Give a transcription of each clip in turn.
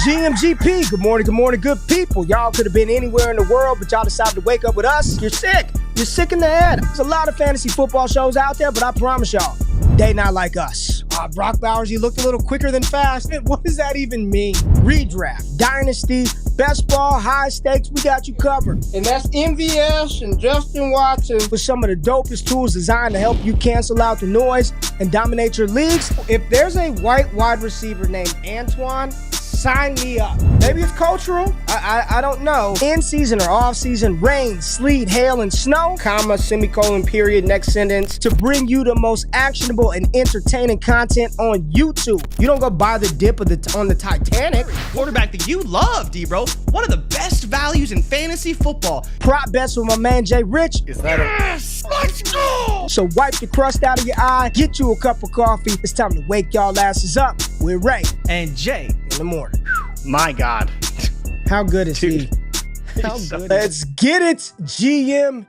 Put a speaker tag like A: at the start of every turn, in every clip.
A: GMGP, good morning, good people. Y'all could have been anywhere in the world, but y'all decided to wake up with us. You're sick. You're sick in the head. There's a lot of fantasy football shows out there, but I promise y'all, they not like us. Brock Bowers, you looked a little quicker than fast. What does that even mean? Redraft, dynasty, best ball, high stakes, we got you covered. And that's MVS and Justin Watson with some of the dopest tools designed to help you cancel out the noise and dominate your leagues. If there's a white wide receiver named Antoine, sign me up. Maybe it's cultural. I don't know. In season or off season, rain, sleet, hail, and snow, comma, semicolon, period, next sentence, to bring you the most actionable and entertaining content on YouTube. You don't go buy the dip on the Titanic.
B: Quarterback that you love, D-Bro. One of the best values in fantasy football.
A: Prop bets with my man Jay Rich.
B: Is that
A: yes? Let's go! So wipe the crust out of your eye, get you a cup of coffee. It's time to wake y'all asses up with Ray
B: and Jay
A: in the morning.
B: My God.
A: How good is
B: Dude.
A: he? How good? Let's get it, GMGP.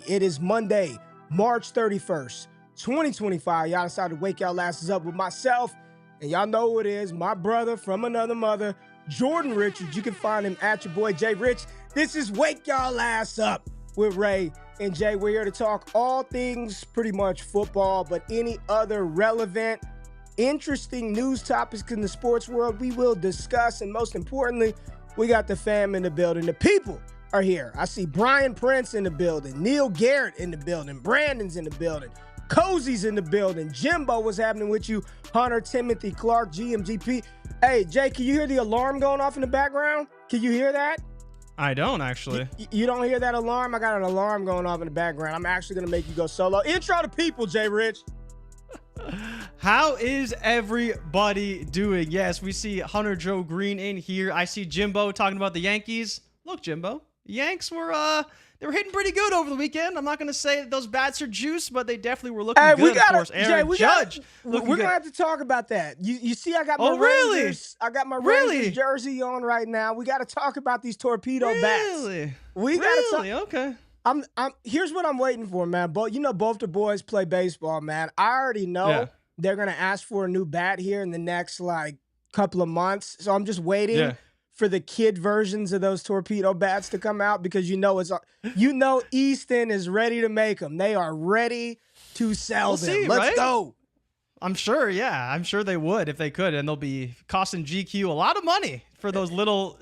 A: It is Monday, March 31st, 2025. Y'all decided to wake y'all asses up with myself, and y'all know who it is, my brother from another mother, Jordan Richards. You can find him at your boy Jay Rich. This is Wake Y'all Ass Up with Ray and Jay. We're here to talk all things pretty much football, but any other relevant, interesting news topics in the sports world we will discuss. And most importantly, we got the fam in the building. The people are here. I see Brian Prince in the building, Neil Garrett in the building, Brandon's in the building, Cozy's in the building, Jimbo, what's happening with you, Hunter, Timothy, Clark, GMGP. Hey, Jay, can you hear the alarm going off in the background? Can you hear that?
B: I don't actually.
A: You don't hear that alarm? I got an alarm going off in the background. I'm actually going to make you go solo. Intro to people, Jay Rich.
B: How is everybody doing? Yes, we see Hunter Joe Green in here. I see Jimbo talking about the Yankees. Look, Jimbo, Yanks were they were hitting pretty good over the weekend. I'm not going to say that those bats are juice, but they definitely were looking good. Of course, Aaron Judge.
A: We're going to have to talk about that. You see, I got my Rangers. I got my Rangers jersey on right now. We got to talk about these torpedo bats. We got to talk.
B: Okay.
A: Here's what I'm waiting for, man. Both the boys play baseball, man. I already know they're gonna ask for a new bat here in the next couple of months. So I'm just waiting for the kid versions of those torpedo bats to come out, because Easton is ready to make them. They are ready to sell them. Let's go.
B: I'm sure, I'm sure they would if they could, and they'll be costing GQ a lot of money for those little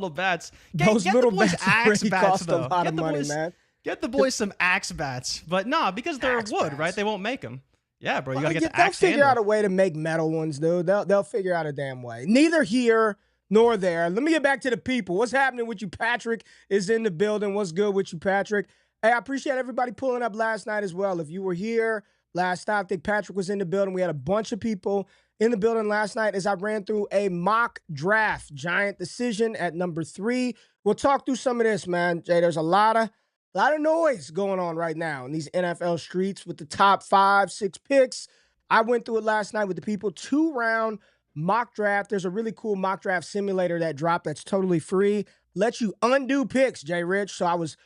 B: bats. Get the boys axe bats, though.
A: A lot of money, man.
B: Get the boys some axe bats, but because they're wood, right? They won't make them. Yeah, bro, you gotta get the axe.
A: They'll figure out a way to make metal ones, dude. They'll figure out a damn way. Neither here nor there. Let me get back to the people. What's happening with you? Patrick is in the building. What's good with you, Patrick? Hey, I appreciate everybody pulling up last night as well. If you were here last night, I think Patrick was in the building. We had a bunch of people in the building last night as I ran through a mock draft. Giant decision at number 3. We'll talk through some of this, man. Jay, there's a lot of noise going on right now in these NFL streets with the top 5, 6 picks. I went through it last night with the people. 2-round mock draft. There's a really cool mock draft simulator that dropped that's totally free. Lets you undo picks, Jay Rich. So I was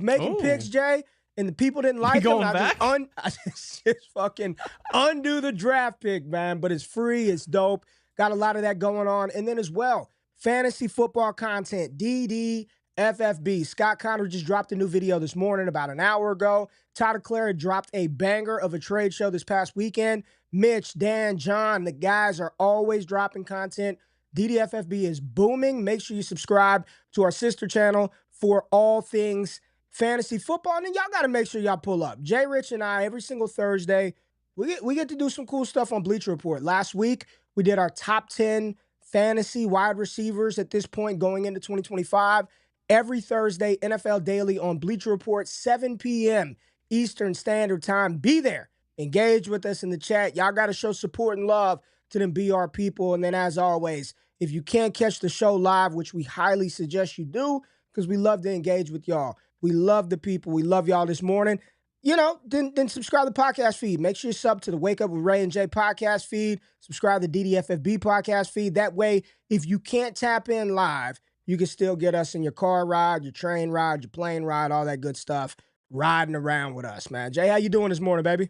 A: making picks, Jay, and the people didn't like them. I just fucking undo the draft pick, man. But it's free. It's dope. Got a lot of that going on. And then as well, fantasy football content, DDFFB. Scott Connor just dropped a new video this morning about an hour ago. Todd Clara dropped a banger of a trade show this past weekend. Mitch, Dan, John, the guys are always dropping content. DDFFB is booming. Make sure you subscribe to our sister channel for all things fantasy football. And then y'all got to make sure y'all pull up. Jay Rich and I, every single Thursday, we get to do some cool stuff on Bleacher Report. Last week, we did our top 10 fantasy wide receivers at this point going into 2025. Every Thursday, NFL Daily on Bleacher Report, 7 p.m. Eastern Standard Time. Be there. Engage with us in the chat. Y'all got to show support and love to them BR people. And then as always, if you can't catch the show live, which we highly suggest you do, because we love to engage with y'all. We love the people. We love y'all this morning. Then subscribe to the podcast feed. Make sure you sub to the Wake Up with Ray and Jay podcast feed. Subscribe to the DDFFB podcast feed. That way, if you can't tap in live, you can still get us in your car ride, your train ride, your plane ride, all that good stuff, riding around with us, man. Jay, how you doing this morning, baby?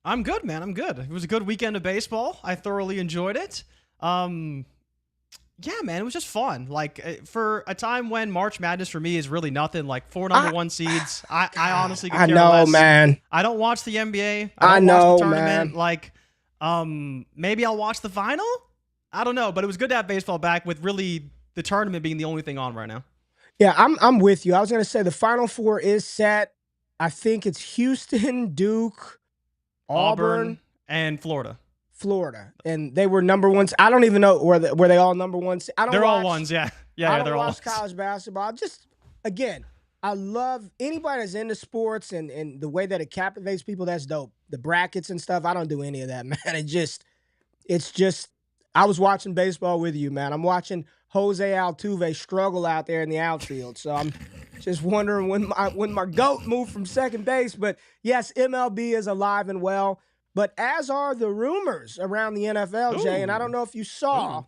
B: I'm good, man. I'm good. It was a good weekend of baseball. I thoroughly enjoyed it. Yeah, man, it was just fun. Like for a time when March Madness for me is really nothing, like 4 number 1 seeds. I honestly could care less.
A: Man.
B: I don't watch the NBA.
A: I
B: don't
A: know,
B: watch the tournament.
A: man.
B: Like, maybe I'll watch the final. I don't know, but it was good to have baseball back with really the tournament being the only thing on right now.
A: Yeah, I'm with you. I was gonna say the Final Four is set. I think it's Houston, Duke, Auburn,
B: and Florida.
A: And they were number ones. I don't even know were they all number ones.
B: They're all ones, yeah.
A: I don't
B: they're all
A: watch college basketball. Just again, I love anybody that's into sports and the way that it captivates people. That's dope. The brackets and stuff. I don't do any of that, man. It's just. I was watching baseball with you, man. I'm watching Jose Altuve struggle out there in the outfield. So I'm just wondering when my GOAT moved from second base. But yes, MLB is alive and well. But as are the rumors around the NFL, Jay. And I don't know if you saw,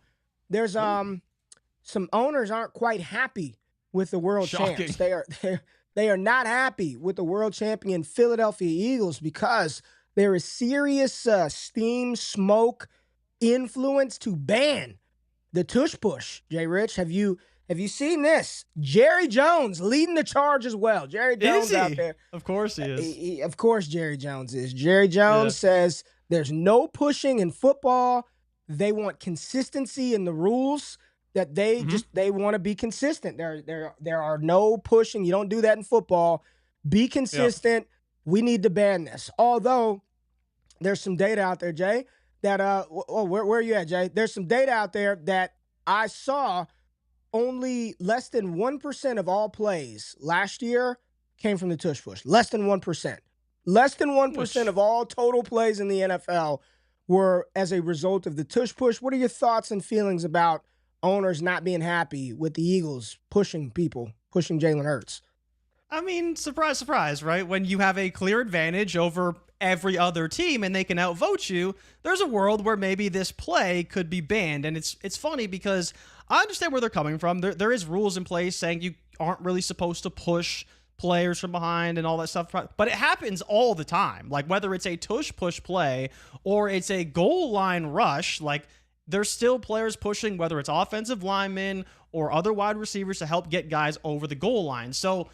A: there's some owners aren't quite happy with the world champs. They are not happy with the world champion Philadelphia Eagles because there is serious steam, smoke, influence to ban the tush push. Jay Rich, have you seen this? Jerry Jones leading the charge as well. Jerry Jones out there.
B: Of course he is.
A: Of course Jerry Jones is. Jerry Jones says there's no pushing in football. They want consistency in the rules. That they want to be consistent. There are no pushing. You don't do that in football. Be consistent. Yep. We need to ban this. Although there's some data out there, Jay, that where are you at, Jay? There's some data out there that I saw only less than 1% of all plays last year came from the tush push. Less than 1%. Less than 1% of all total plays in the NFL were as a result of the tush push. What are your thoughts and feelings about owners not being happy with the Eagles pushing Jalen Hurts?
B: I mean, surprise, surprise, right? When you have a clear advantage over every other team and they can outvote you, there's a world where maybe this play could be banned. And it's funny because I understand where they're coming from. There is rules in place saying you aren't really supposed to push players from behind and all that stuff, but it happens all the time. Like whether it's a tush push play or it's a goal line rush, like there's still players pushing, whether it's offensive linemen or other wide receivers to help get guys over the goal line. So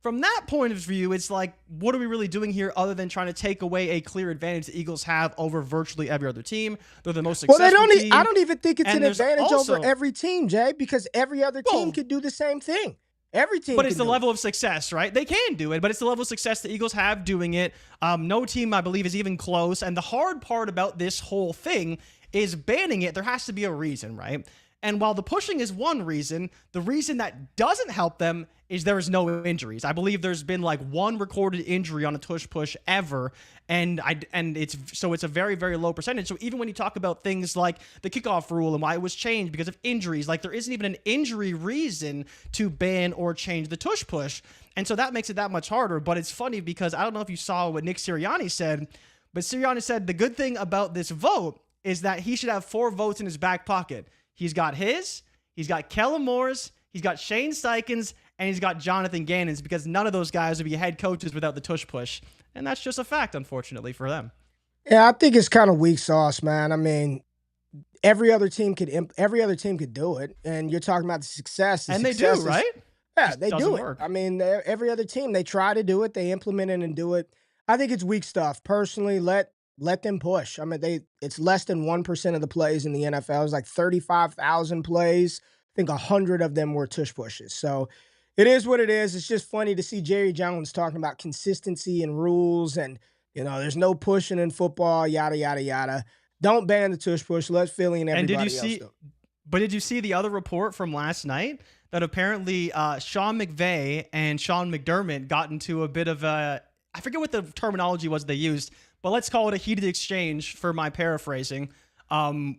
B: from that point of view, it's like, what are we really doing here other than trying to take away a clear advantage the Eagles have over virtually every other team? They're the most successful team.
A: I don't even think it's an advantage over every team, Jay, because every other team could do the same thing. Every team,
B: but it's the level of success, right? They can do it, but it's the level of success the Eagles have doing it. No team, I believe, is even close. And the hard part about this whole thing is banning it. There has to be a reason, right? And while the pushing is one reason, the reason that doesn't help them is there is no injuries. I believe there's been like one recorded injury on a tush push ever, and it's a very, very low percentage. So even when you talk about things like the kickoff rule and why it was changed because of injuries, like there isn't even an injury reason to ban or change the tush push. And so that makes it that much harder. But it's funny because I don't know if you saw what Nick Sirianni said, but Sirianni said the good thing about this vote is that he should have 4 votes in his back pocket. He's got Kellen Moore's, he's got Shane Steichen's, and he's got Jonathan Gannon's, because none of those guys would be head coaches without the tush push. And that's just a fact, unfortunately, for them.
A: Yeah, I think it's kind of weak sauce, man. I mean, every other team could do it, and you're talking about the success.
B: And they do, right?
A: Yeah, they do it. I mean, every other team, they try to do it, they implement it and do it. I think it's weak stuff. Personally, let them push. I mean, it's less than 1% of the plays in the NFL. It's like 35,000 plays. I think 100 of them were tush pushes. So it is what it is. It's just funny to see Jerry Jones talking about consistency and rules and, there's no pushing in football, yada, yada, yada. Don't ban the tush push. Let Philly and everybody else do it.
B: But did you see the other report from last night that apparently Sean McVay and Sean McDermott got into a bit of a, I forget what the terminology was they used, but let's call it a heated exchange for my paraphrasing,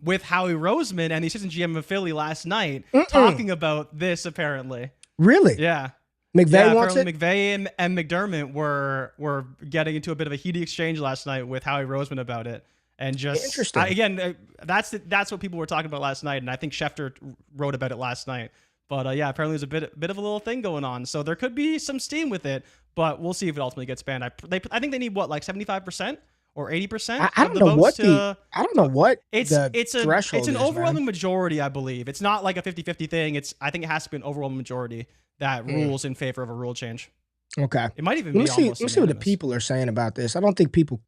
B: with Howie Roseman and the assistant GM of Philly last night talking about this, apparently.
A: Really?
B: Yeah.
A: McVay wants it?
B: McVay and McDermott were getting into a bit of a heated exchange last night with Howie Roseman about it. And just,
A: interesting.
B: Again, that's what people were talking about last night, and I think Schefter wrote about it last night. But yeah, apparently there's a bit of a little thing going on. So there could be some steam with it, but we'll see if it ultimately gets banned. I think they need, what, like 75%? or 80%
A: I
B: of
A: don't
B: the
A: know
B: votes
A: what I don't know what
B: it's
A: the
B: it's
A: threshold
B: an
A: is,
B: overwhelming
A: man.
B: majority, I believe. It's not like a 50-50 thing. I think it has to be an overwhelming majority that rules in favor of a rule change.
A: Okay.
B: It might even
A: Let me
B: be
A: see.
B: almost
A: Let me see what the
B: unanimous.
A: people are saying about this. I don't think people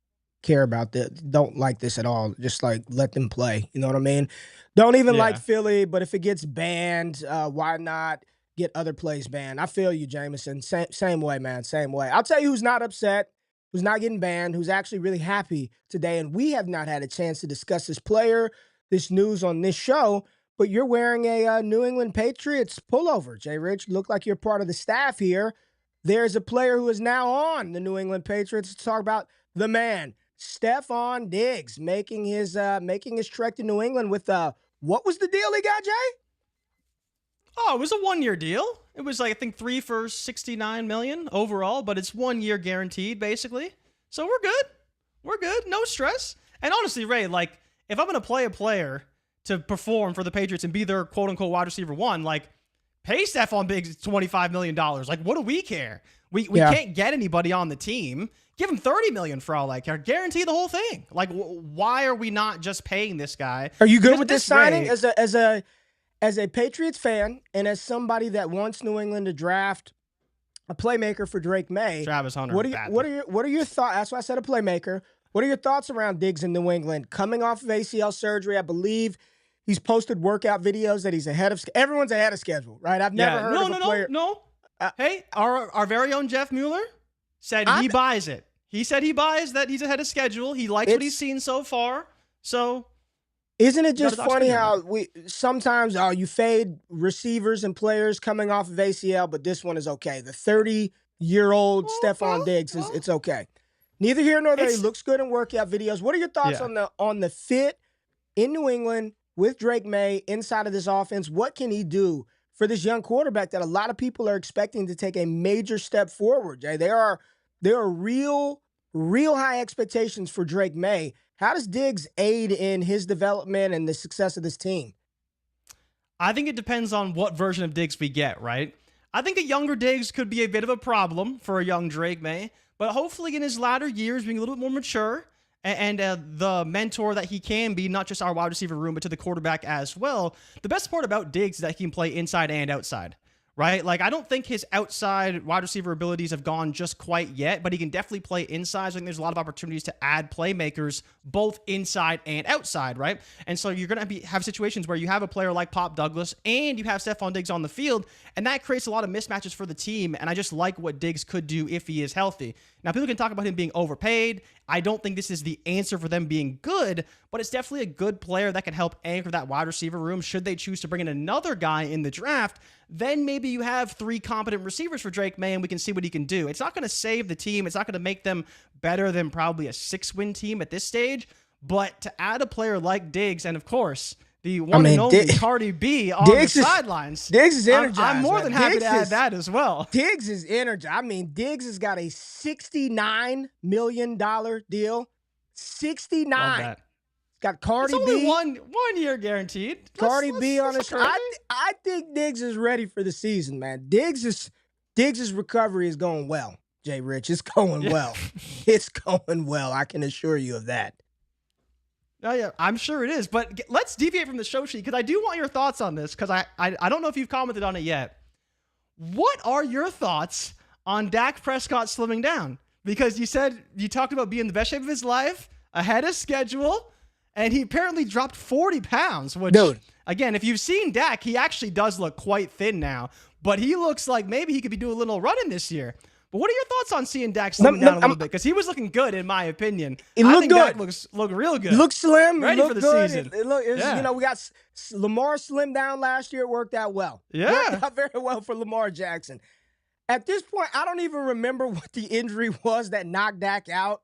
A: care about that. Don't like this at all. Just like let them play. You know what I mean? Don't even like
B: Yeah.
A: Philly, but if it gets banned, why not get other plays banned? I feel you, Jameson. Same way, man. Same way. I'll tell you who's not upset, who's not getting banned, who's actually really happy today. And we have not had a chance to discuss this player, this news on this show. But you're wearing a New England Patriots pullover, Jay Rich. Look like you're part of the staff here. There's a player who is now on the New England Patriots to talk about the man, Stefon Diggs, making his trek to New England with what was the deal he got, Jay?
B: Oh, it was a 1-year deal. It was like, I think 3 for $69 million overall, but it's 1 year guaranteed basically. So we're good. We're good. No stress. And honestly, Ray, like if I'm going to play a player to perform for the Patriots and be their quote unquote wide receiver one, like pay Stefon Diggs $25 million. Like, what do we care? We can't get anybody on the team. Give him $30 million for all I care. Guarantee the whole thing. Like, why are we not just paying this guy?
A: Are you good
B: Because
A: with
B: at
A: this signing
B: rate,
A: as a Patriots fan and as somebody that wants New England to draft a playmaker for Drake May?
B: Travis Hunter.
A: What are your thoughts? That's why I said a playmaker. What are your thoughts around Diggs in New England coming off of ACL surgery? I believe he's posted workout videos that he's ahead of. Everyone's ahead of schedule, right? I've never heard of a player.
B: No. Hey, our very own Jeff Mueller said he buys it. He said he buys that he's ahead of schedule. He likes what he's seen so far. So,
A: isn't it just funny how we sometimes you fade receivers and players coming off of ACL, but this one is okay. The 30-year-old Stefon Diggs it's okay. Neither here nor there. He looks good in workout videos. What are your thoughts on the fit in New England with Drake May inside of this offense? What can he do for this young quarterback that a lot of people are expecting to take a major step forward, Jay? There are real high expectations for Drake May. How does Diggs aid in his development and the success of this team?
B: I think it depends on what version of Diggs we get, right? I think a younger Diggs could be a bit of a problem for a young Drake May, but hopefully in his latter years, being a little bit more mature and the mentor that he can be, not just our wide receiver room, but to the quarterback as well. The best part about Diggs is that he can play inside and outside, right? Like, I don't think his outside wide receiver abilities have gone just quite yet, but he can definitely play inside. So I think there's a lot of opportunities to add playmakers both inside and outside, right? And so you're going to have situations where you have a player like Pop Douglas and you have Stefon Diggs on the field, and that creates a lot of mismatches for the team. And I just like what Diggs could do if he is healthy. Now, people can talk about him being overpaid. I don't think this is the answer for them being good, but it's definitely a good player that can help anchor that wide receiver room. Should they choose to bring in another guy in the draft, then maybe you have 3 competent receivers for Drake May, and we can see what he can do. It's not going to save the team. It's not going to make them better than probably a 6-win team at this stage, but to add a player like Diggs, and of course, the one and only Cardi B on the sidelines.
A: Diggs is energized.
B: I'm more than happy to add that as well.
A: Diggs is energized. I mean, Diggs has got a $69 million deal. 69. Got Cardi B.
B: It's only one year guaranteed.
A: Cardi B on his. I think Diggs is ready for the season, man. Diggs' recovery is going well, Jay Rich. It's going well. It's going well. I can assure you of that.
B: Oh, yeah, I'm sure it is. But let's deviate from the show sheet because I do want your thoughts on this because I don't know if you've commented on it yet. What are your thoughts on Dak Prescott slimming down? Because you talked about being in the best shape of his life, ahead of schedule, and he apparently dropped 40 pounds, which, again, if you've seen Dak, he actually does look quite thin now, but he looks like maybe he could be doing a little running this year. But what are your thoughts on seeing Dak slim down a little bit? Because he was looking good, in my opinion. I think Dak look real good.
A: Look slim.
B: Ready for the season.
A: You know, we got Lamar slimmed down last year. It worked out well.
B: Yeah.
A: Worked out very well for Lamar Jackson. At this point, I don't even remember what the injury was that knocked Dak out.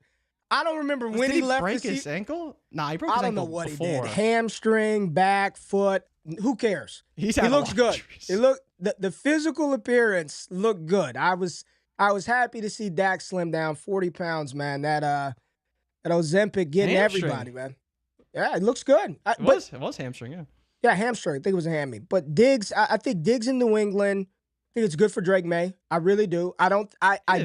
A: I don't remember when he left.
B: Did he break his ankle? Nah, he broke his ankle. I don't know what he did.
A: Hamstring, back, foot. Who cares? He looks good. The physical appearance looked good. I was happy to see Dak slim down 40 pounds, man. That Ozempic getting everybody, man. Yeah, it looks good.
B: It was hamstring, yeah.
A: Yeah, hamstring. I think it was a hammy. But Diggs, I think Diggs in New England, I think it's good for Drake May. I really do. I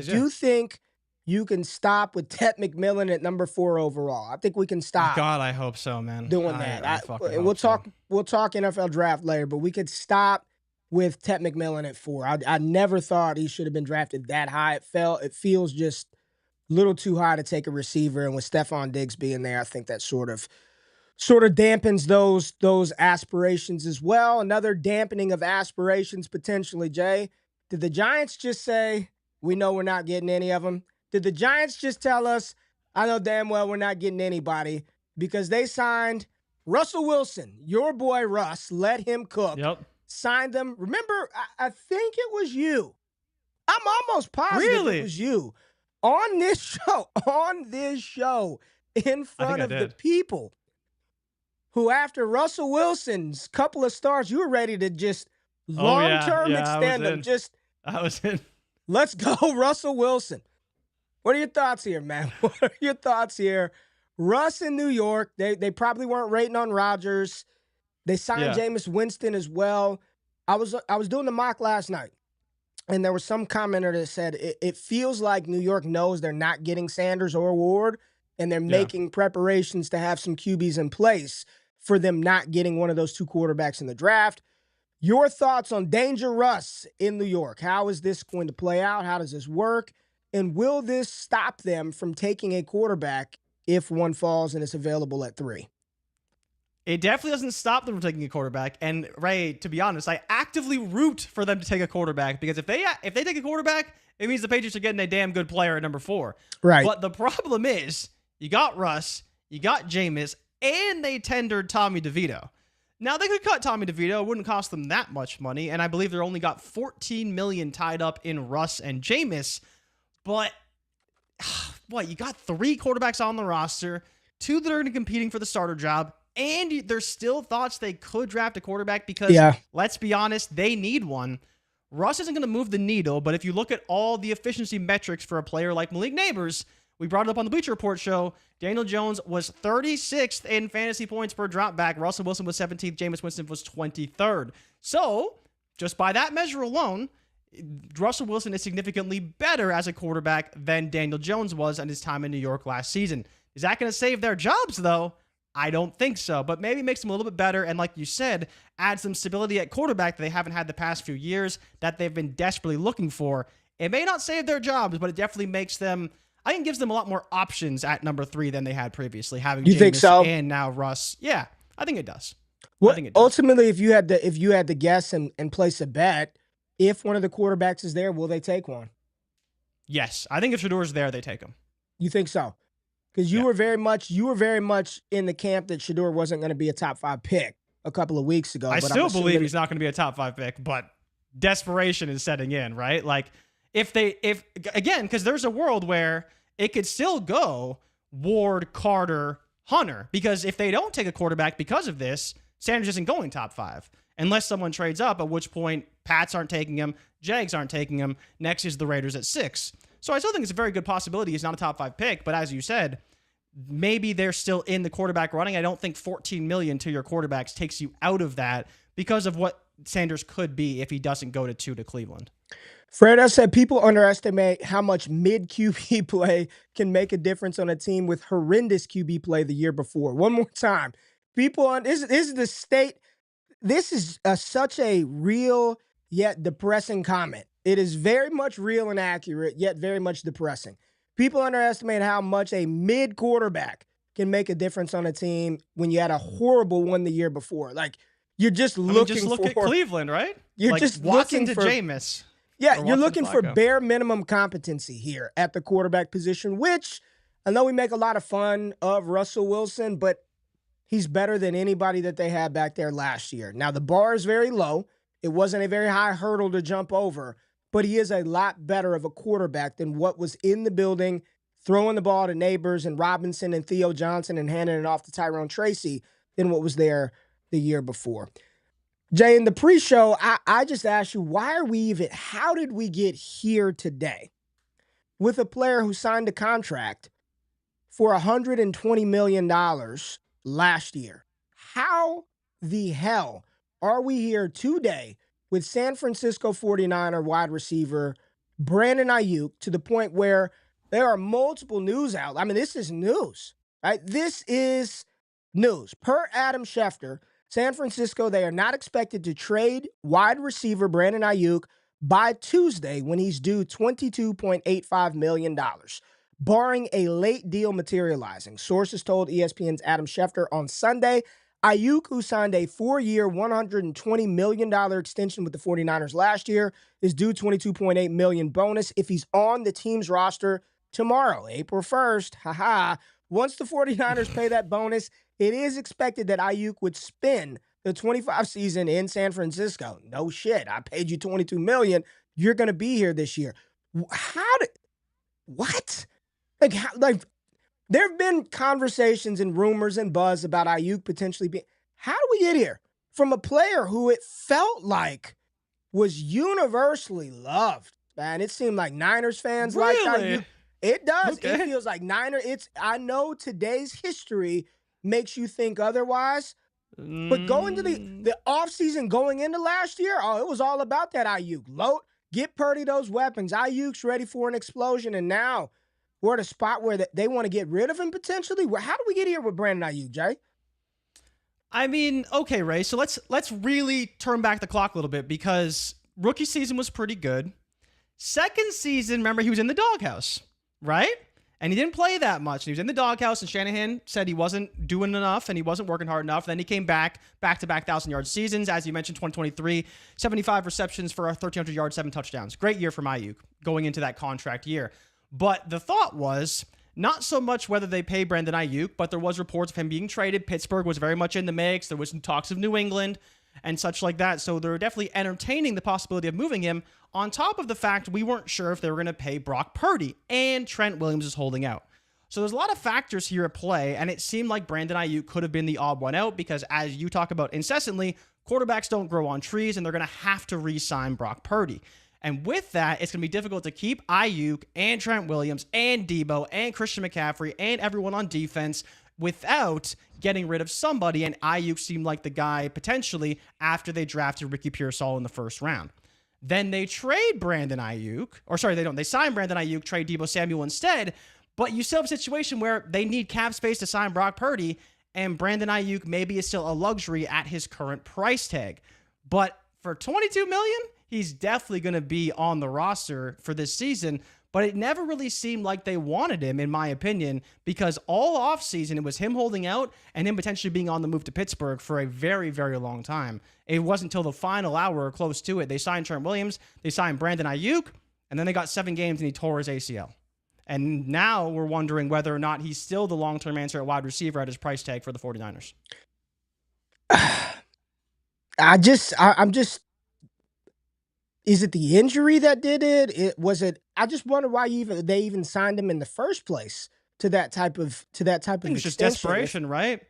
A: do think you can stop with Tet McMillan at number 4 overall. I think we can stop
B: God, I hope so, man.
A: doing that.
B: I fucking
A: We'll
B: hope so.
A: talk NFL draft later, but we could stop with Tet McMillan at 4. I never thought he should have been drafted that high. It feels just a little too high to take a receiver, and with Stefon Diggs being there, I think that sort of dampens those aspirations as well. Another dampening of aspirations potentially, Jay. Did the Giants just say, we know we're not getting any of them? Did the Giants just tell us, I know damn well we're not getting anybody, because they signed Russell Wilson, your boy Russ, let him cook, signed them. Remember, I think it was you. I'm almost positive it was you on this show in front of the people who, after Russell Wilson's couple of starts, you were ready to just long-term extend them.
B: I was in.
A: Let's go, Russell Wilson. What are your thoughts here, man? What are your thoughts here? Russ in New York, they probably weren't rating on Rodgers. They signed Jameis Winston as well. I was doing the mock last night, and there was some commenter that said it feels like New York knows they're not getting Sanders or Ward, and they're making preparations to have some QBs in place for them not getting one of those two quarterbacks in the draft. Your thoughts on Danger Russ in New York? How is this going to play out? How does this work? And will this stop them from taking a quarterback if one falls and it's available at 3?
B: It definitely doesn't stop them from taking a quarterback. And Ray, to be honest, I actively root for them to take a quarterback, because if they take a quarterback, it means the Patriots are getting a damn good player at number 4.
A: Right.
B: But the problem is, you got Russ, you got Jameis, and they tendered Tommy DeVito. Now, they could cut Tommy DeVito. It wouldn't cost them that much money, and I believe they're only got $14 million tied up in Russ and Jameis. But, what, you got 3 quarterbacks on the roster, 2 that are competing for the starter job, and there's still thoughts they could draft a quarterback because, let's be honest, they need one. Russ isn't going to move the needle, but if you look at all the efficiency metrics for a player like Malik Neighbors, we brought it up on the Bleacher Report show, Daniel Jones was 36th in fantasy points per dropback. Russell Wilson was 17th. Jameis Winston was 23rd. So, just by that measure alone, Russell Wilson is significantly better as a quarterback than Daniel Jones was at his time in New York last season. Is that going to save their jobs, though? I don't think so, but maybe makes them a little bit better, and like you said, add some stability at quarterback that they haven't had the past few years that they've been desperately looking for. It may not save their jobs, but it definitely makes them, I think, gives them a lot more options at number 3 than they had previously, having Jameis and now Russ. Yeah, I think it does.
A: Well, ultimately, if you had to guess and place a bet, if one of the quarterbacks is there, will they take one?
B: Yes, I think if Shedeur's there, they take him.
A: You think so? Because you were very much in the camp that Shedeur wasn't going to be a top 5 pick a couple of weeks ago.
B: I still believe he's not going to be a top 5 pick, but desperation is setting in, right? Like again, because there's a world where it could still go Ward, Carter, Hunter, because if they don't take a quarterback because of this, Sanders isn't going top 5 unless someone trades up, at which point Pats aren't taking him, Jags aren't taking him. Next is the Raiders at 6. So I still think it's a very good possibility he's not a top 5 pick, but as you said, maybe they're still in the quarterback running. I don't think $14 million to your quarterbacks takes you out of that because of what Sanders could be if he doesn't go to 2 to Cleveland.
A: Fred, I said people underestimate how much mid QB play can make a difference on a team with horrendous QB play the year before. One more time. This is the state. This is such a real yet depressing comment. It is very much real and accurate, yet very much depressing. People underestimate how much a mid quarterback can make a difference on a team when you had a horrible one the year before. Like, you're just looking
B: look at Cleveland, right?
A: You're
B: like
A: just
B: Watson
A: looking
B: to
A: for
B: Jameis.
A: Yeah, you're looking for bare minimum competency here at the quarterback position, which I know we make a lot of fun of Russell Wilson, but he's better than anybody that they had back there last year. Now, the bar is very low. It wasn't a very high hurdle to jump over, but he is a lot better of a quarterback than what was in the building, throwing the ball to Neighbors and Robinson and Theo Johnson and handing it off to Tyrone Tracy than what was there the year before. Jay, in the pre-show, I just asked you, how did we get here today with a player who signed a contract for $120 million last year? How the hell are we here today with San Francisco 49er wide receiver Brandin Aiyuk to the point where There are multiple news outlets. I mean, this is news, right? This is news. Per Adam Schefter, San Francisco, they are not expected to trade wide receiver Brandin Aiyuk by Tuesday when he's due $22.85 million, barring a late deal materializing. Sources told ESPN's Adam Schefter on Sunday. Aiyuk, who signed a 4-year, $120 million extension with the 49ers last year, is due $22.8 million bonus if he's on the team's roster tomorrow, April 1st. Haha. Once the 49ers pay that bonus, it is expected that Aiyuk would spend the 25 season in San Francisco. No shit. I paid you $22 million. You're going to be here this year. What? Like, there have been conversations and rumors and buzz about Aiyuk potentially being. How do we get here? From a player who it felt like was universally loved, man. It seemed like Niners fans like Aiyuk. It does. Okay. It feels like I know today's history makes you think otherwise, but going to the offseason going into last year, it was all about that Aiyuk. Get Purdy those weapons. Aiyuk's ready for an explosion, and now we're at a spot where they want to get rid of him potentially. How do we get here with Brandin Aiyuk, Jay?
B: I mean, okay, Ray. So let's really turn back the clock a little bit because rookie season was pretty good. Second season, remember, he was in the doghouse, right? And he didn't play that much. He was in the doghouse, and Shanahan said he wasn't doing enough and he wasn't working hard enough. Then he came back-to-back 1,000-yard seasons. As you mentioned, 2023, 75 receptions for 1,300 yards, 7 touchdowns. Great year for Aiyuk going into that contract year. But the thought was not so much whether they pay Brandin Aiyuk, but there was reports of him being traded. Pittsburgh was very much in the mix. There was some talks of New England and such like that. So they were definitely entertaining the possibility of moving him, on top of the fact we weren't sure if they were going to pay Brock Purdy, and Trent Williams is holding out. So there's a lot of factors here at play, and it seemed like Brandin Aiyuk could have been the odd one out because, as you talk about incessantly, quarterbacks don't grow on trees, and they're going to have to re-sign Brock Purdy. And with that, it's going to be difficult to keep Aiyuk and Trent Williams and Debo and Christian McCaffrey and everyone on defense without getting rid of somebody, and Aiyuk seemed like the guy potentially after they drafted Ricky Pearsall in the first round. Then they trade Brandin Aiyuk, or sorry, they don't. They sign Brandin Aiyuk, trade Debo Samuel instead, but you still have a situation where they need cap space to sign Brock Purdy, and Brandin Aiyuk maybe is still a luxury at his current price tag. But for $22 million, he's definitely going to be on the roster for this season, but it never really seemed like they wanted him, in my opinion, because all offseason it was him holding out and him potentially being on the move to Pittsburgh for a very, very long time. It wasn't until the final hour or close to it. They signed Trent Williams, they signed Brandin Aiyuk, and then they got 7 games and he tore his ACL. And now we're wondering whether or not he's still the long-term answer at wide receiver at his price tag for the 49ers.
A: I'm just... Is it the injury that did it? I just wonder why they even signed him in the first place to that type of extension.
B: It's just desperation, right?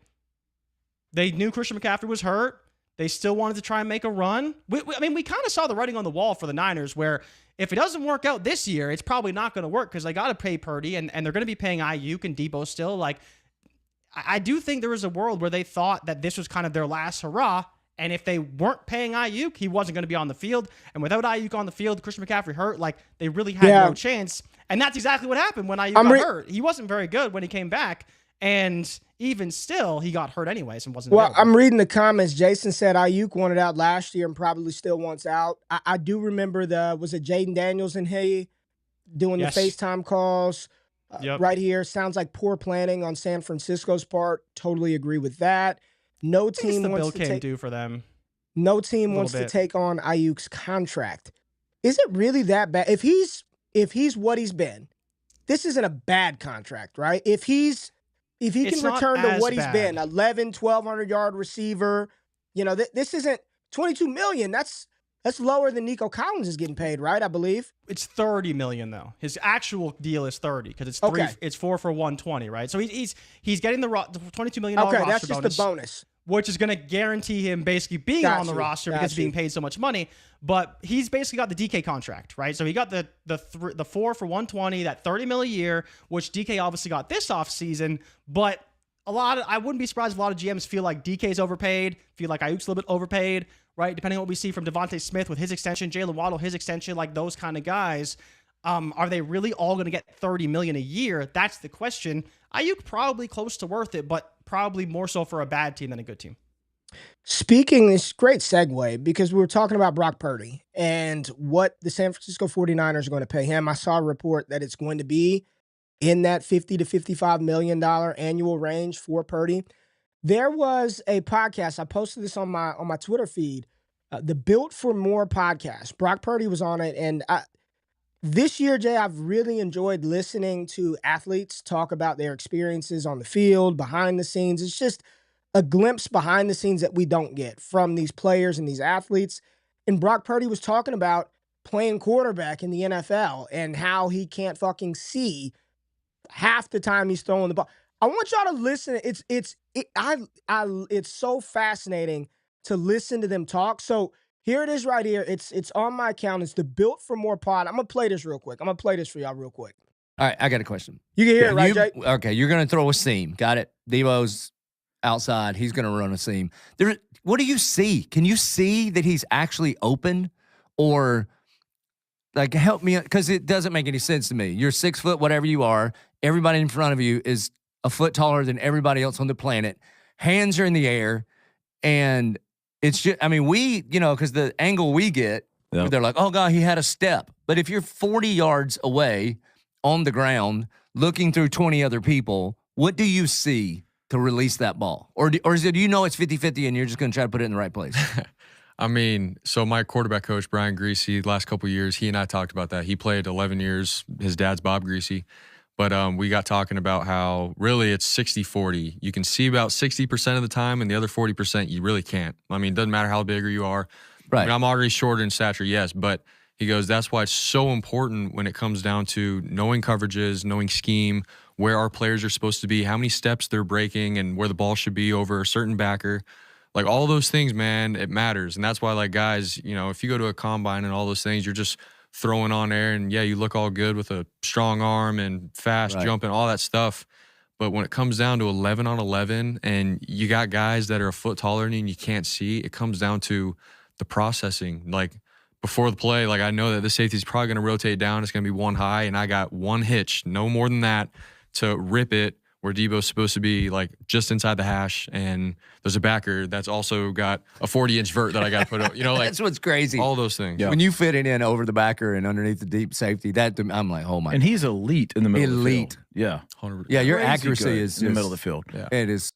B: They knew Christian McCaffrey was hurt. They still wanted to try and make a run. We kind of saw the writing on the wall for the Niners where if it doesn't work out this year, it's probably not going to work because they got to pay Purdy and they're going to be paying Aiyuk and Debo still. Like, I do think there was a world where they thought that this was kind of their last hurrah. And if they weren't paying Aiyuk, he wasn't going to be on the field. And without Aiyuk on the field, Christian McCaffrey hurt, like they really had no chance. And that's exactly what happened when Aiyuk got hurt. He wasn't very good when he came back. And even still, he got hurt anyways and wasn't available.
A: I'm reading the comments. Jason said Aiyuk wanted out last year and probably still wants out. I do remember was it Jaden Daniels and he doing the FaceTime calls right here. Sounds like poor planning on San Francisco's part. Totally agree with that. No team wants to
B: do for them.
A: No team wants to take on Aiyuk's contract. Is it really that bad? If he's what he's been, this isn't a bad contract, right? If he can return to what he's been, 1,200 yard receiver, this isn't $22 million. That's lower than Nico Collins is getting paid, right? I believe
B: it's $30 million though. His actual deal is 30 because it's it's 4 for 120, right? So he's getting the $22 million roster bonus.
A: That's just the bonus,
B: which is going to guarantee him basically being on the roster because he's being paid so much money. But he's basically got the DK contract, right? So he got the 4 for 120, that $30 million a year, which DK obviously got this offseason. But I wouldn't be surprised if a lot of GMs feel like DK's overpaid, feel like Aiyuk's a little bit overpaid, right? Depending on what we see from Devontae Smith with his extension, Jalen Waddle, his extension, like those kind of guys. Are they really all going to get $30 million a year? That's the question. Aiyuk probably close to worth it, but probably more so for a bad team than a good team.
A: Speaking, this great segue because we were talking about Brock Purdy and what the San Francisco 49ers are going to pay him. I saw a report that it's going to be in that $50 to $55 million annual range for Purdy. There was a podcast. I posted this on my Twitter feed, the Built for More podcast. Brock Purdy was on it, and this year, Jay, I've really enjoyed listening to athletes talk about their experiences on the field, behind the scenes. It's just a glimpse behind the scenes that we don't get from these players and these athletes. And Brock Purdy was talking about playing quarterback in the NFL and how he can't fucking see half the time he's throwing the ball. I want y'all to listen. It's so fascinating to listen to them talk. So here it is right here. It's on my account. It's the Built for More pod. I'm going to play this real quick. I'm going to play this for y'all real quick.
C: All right, I got a question.
A: You can hear it, right, Jay?
C: Okay, you're going to throw a seam. Got it. Devo's outside. He's going to run a seam. What do you see? Can you see that he's actually open? Or, like, help me, because it doesn't make any sense to me. You're 6 foot, whatever you are. Everybody in front of you is a foot taller than everybody else on the planet. Hands are in the air. And it's just, I mean, because the angle we get, they're like, oh, God, he had a step. But if you're 40 yards away on the ground looking through 20 other people, what do you see to release that ball? Or do you know it's 50-50 and you're just going to try to put it in the right place?
D: I mean, so my quarterback coach, Brian Greasy, the last couple of years, he and I talked about that. He played 11 years. His dad's Bob Greasy. But we got talking about how really it's 60-40. You can see about 60% of the time, and the other 40% you really can't. I mean, it doesn't matter how bigger you are.
C: Right.
D: I mean, I'm already shorter in stature, yes, but he goes, that's why it's so important when it comes down to knowing coverages, knowing scheme, where our players are supposed to be, how many steps they're breaking, and where the ball should be over a certain backer. Like, all those things, man, it matters. And that's why, like, guys, if you go to a combine and all those things, you're just throwing on air, and yeah, you look all good with a strong arm and fast jumping, all that stuff. But when it comes down to 11 on 11 and you got guys that are a foot taller than you and you can't see, it comes down to the processing. Like, before the play, like, I know that the safety's probably going to rotate down. It's going to be one high, and I got one hitch, no more than that, to rip it where Debo's supposed to be, like, just inside the hash, and there's a backer that's also got a 40-inch vert that I got to put up. Like,
C: that's what's crazy.
D: All those things.
C: Yeah. When you fit it in over the backer and underneath the deep safety, I'm like, oh my.
E: And he's elite in the middle of the field. Yeah.
D: 100%.
C: Yeah, your
E: Crazy
C: accuracy
E: good
C: is
E: in the middle of the field.
D: Yeah.
C: It is.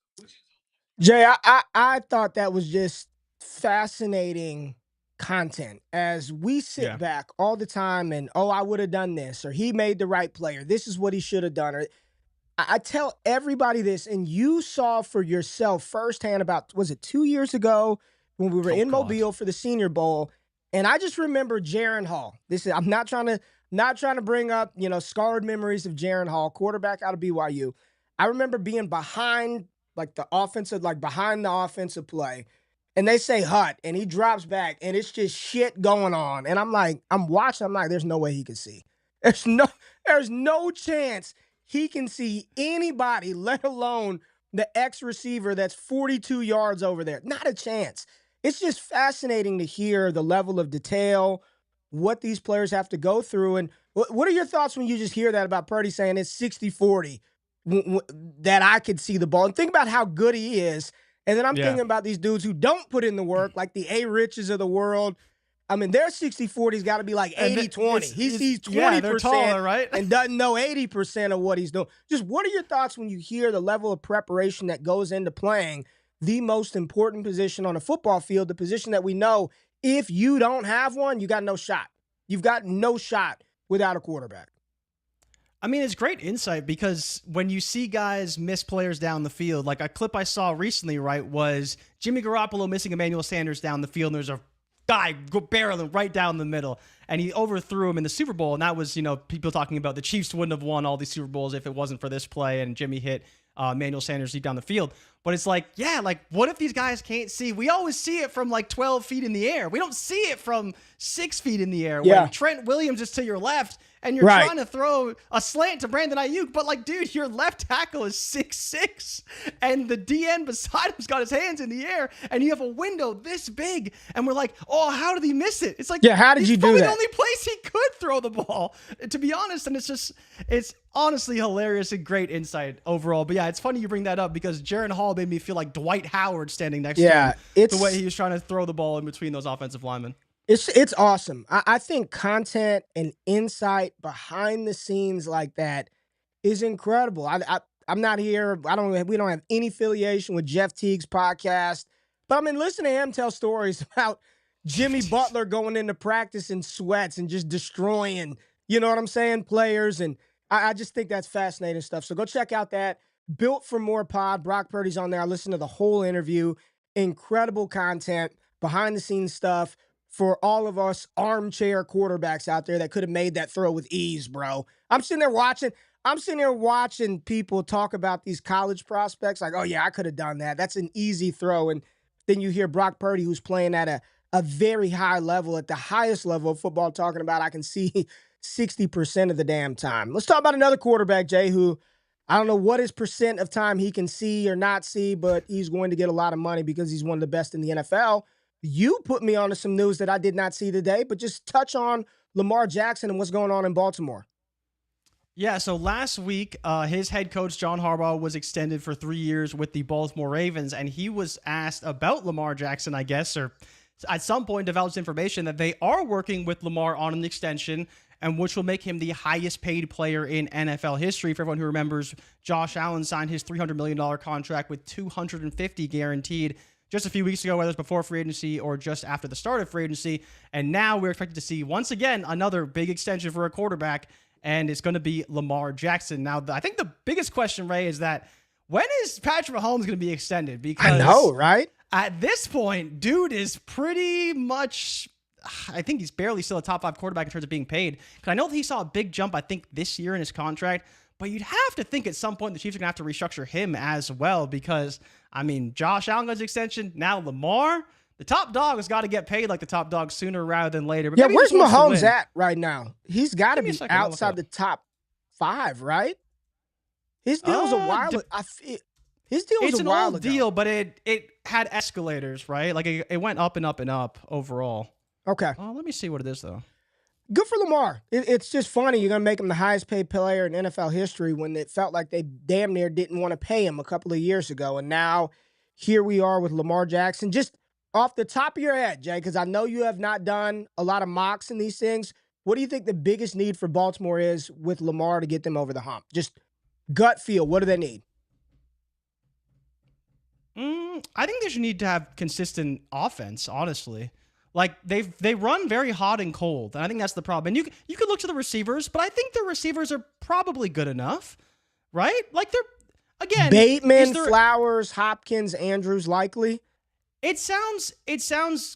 A: Jay, I thought that was just fascinating content as we sit back all the time and, I would have done this, or he made the right play, or this is what he should have done. Or I tell everybody this, and you saw for yourself firsthand about, was it 2 years ago when we were in Mobile for the Senior Bowl? And I just remember Jaron Hall. I'm not trying to bring up, scarred memories of Jaron Hall, quarterback out of BYU. I remember being behind behind the offensive play. And they say hut, and he drops back, and it's just shit going on. And I'm watching, there's no way he can see. There's no chance he can see anybody, let alone the ex-receiver that's 42 yards over there. Not a chance. It's just fascinating to hear the level of detail, what these players have to go through. And what are your thoughts when you just hear that about Purdy saying it's 60-40, that I could see the ball? And think about how good he is. And then I'm thinking about these dudes who don't put in the work, like the A-Riches of the world. I mean, their 60-40's got to be like 80-20. He sees 20%
B: they're taller, right?
A: and doesn't know 80% of what he's doing. Just what are your thoughts when you hear the level of preparation that goes into playing the most important position on a football field, the position that we know if you don't have one, you got no shot. You've got no shot without a quarterback.
B: I mean, it's great insight because when you see guys miss players down the field, like a clip I saw recently, right, was Jimmy Garoppolo missing Emmanuel Sanders down the field, and there's a guy barreling right down the middle, and he overthrew him in the Super Bowl, and that was, people talking about the Chiefs wouldn't have won all these Super Bowls if it wasn't for this play, and Jimmy hit Emmanuel Sanders deep down the field. But it's like, what if these guys can't see? We always see it from like 12 feet in the air. We don't see it from 6 feet in the air.
A: Yeah.
B: When Trent Williams is to your left, and you're
A: Right.
B: trying to throw a slant to Brandin Aiyuk, but like, dude, your left tackle is 6'6", and the DN beside him's got his hands in the air, and you have a window this big, and we're like, oh, how did he miss it? It's like,
A: Yeah, how did you do
B: probably
A: that?
B: the only place he could throw the ball, to be honest, and it's honestly hilarious and great insight overall. But yeah, it's funny you bring that up because Jaren Hall made me feel like Dwight Howard standing next to him. The way he was trying to throw the ball in between those offensive linemen.
A: It's awesome. I think content and insight behind the scenes like that is incredible. I'm not here. We don't have any affiliation with Jeff Teague's podcast, but I mean, listen to him tell stories about Jimmy Butler going into practice in sweats and just destroying, you know what I'm saying, players. And I just think that's fascinating stuff. So go check out that Built for More pod. Brock Purdy's on there. I listened to the whole interview. Incredible content, behind the scenes stuff for all of us armchair quarterbacks out there that could have made that throw with ease, bro. I'm sitting there watching people talk about these college prospects like, oh, yeah, I could have done that. That's an easy throw. And then you hear Brock Purdy, who's playing at a very high level, at the highest level of football, talking about I can see 60% of the damn time. Let's talk about another quarterback, Jay, who I don't know what his percent of time he can see or not see, but he's going to get a lot of money because he's one of the best in the NFL. You put me onto some news that I did not see today, but just touch on Lamar Jackson and what's going on in Baltimore.
B: Yeah, so last week, his head coach, John Harbaugh, was extended for 3 years with the Baltimore Ravens, and he was asked about Lamar Jackson, I guess, or at some point developed information that they are working with Lamar on an extension, and which will make him the highest paid player in NFL history. For everyone who remembers, Josh Allen signed his $300 million contract with $250 guaranteed just a few weeks ago, whether it's before free agency or just after the start of free agency. And now we're expected to see, once again, another big extension for a quarterback, and it's going to be Lamar Jackson. Now, I think the biggest question, Ray, is that when is Patrick Mahomes going to be extended? Because
A: I know, right?
B: At this point, dude is pretty much, I think he's barely still a top 5 quarterback in terms of being paid. Because I know that he saw a big jump, I think, this year in his contract. But you'd have to think at some point the Chiefs are going to have to restructure him as well because, I mean, Josh Allen got his extension. Now Lamar, the top dog has got to get paid like the top dog sooner rather than later. But
A: yeah, where's Mahomes at right now? He's got to be outside the top 5, right? His deal was a while ago. His deal was a while ago.
B: It's an old deal, but it had escalators, right? Like it went up and up and up overall.
A: Okay.
B: Oh, let me see what it is, though.
A: Good for Lamar. It's just funny. You're going to make him the highest paid player in NFL history when it felt like they damn near didn't want to pay him a couple of years ago. And now here we are with Lamar Jackson. Just off the top of your head, Jay, because I know you have not done a lot of mocks in these things. What do you think the biggest need for Baltimore is with Lamar to get them over the hump? Just gut feel. What do they need?
B: I think they should need to have consistent offense, honestly. Like they run very hot and cold, and I think that's the problem. And you could look to the receivers, but I think the receivers are probably good enough, right? Like they're again
A: Bateman, Flowers, Hopkins, Andrews, likely.
B: It sounds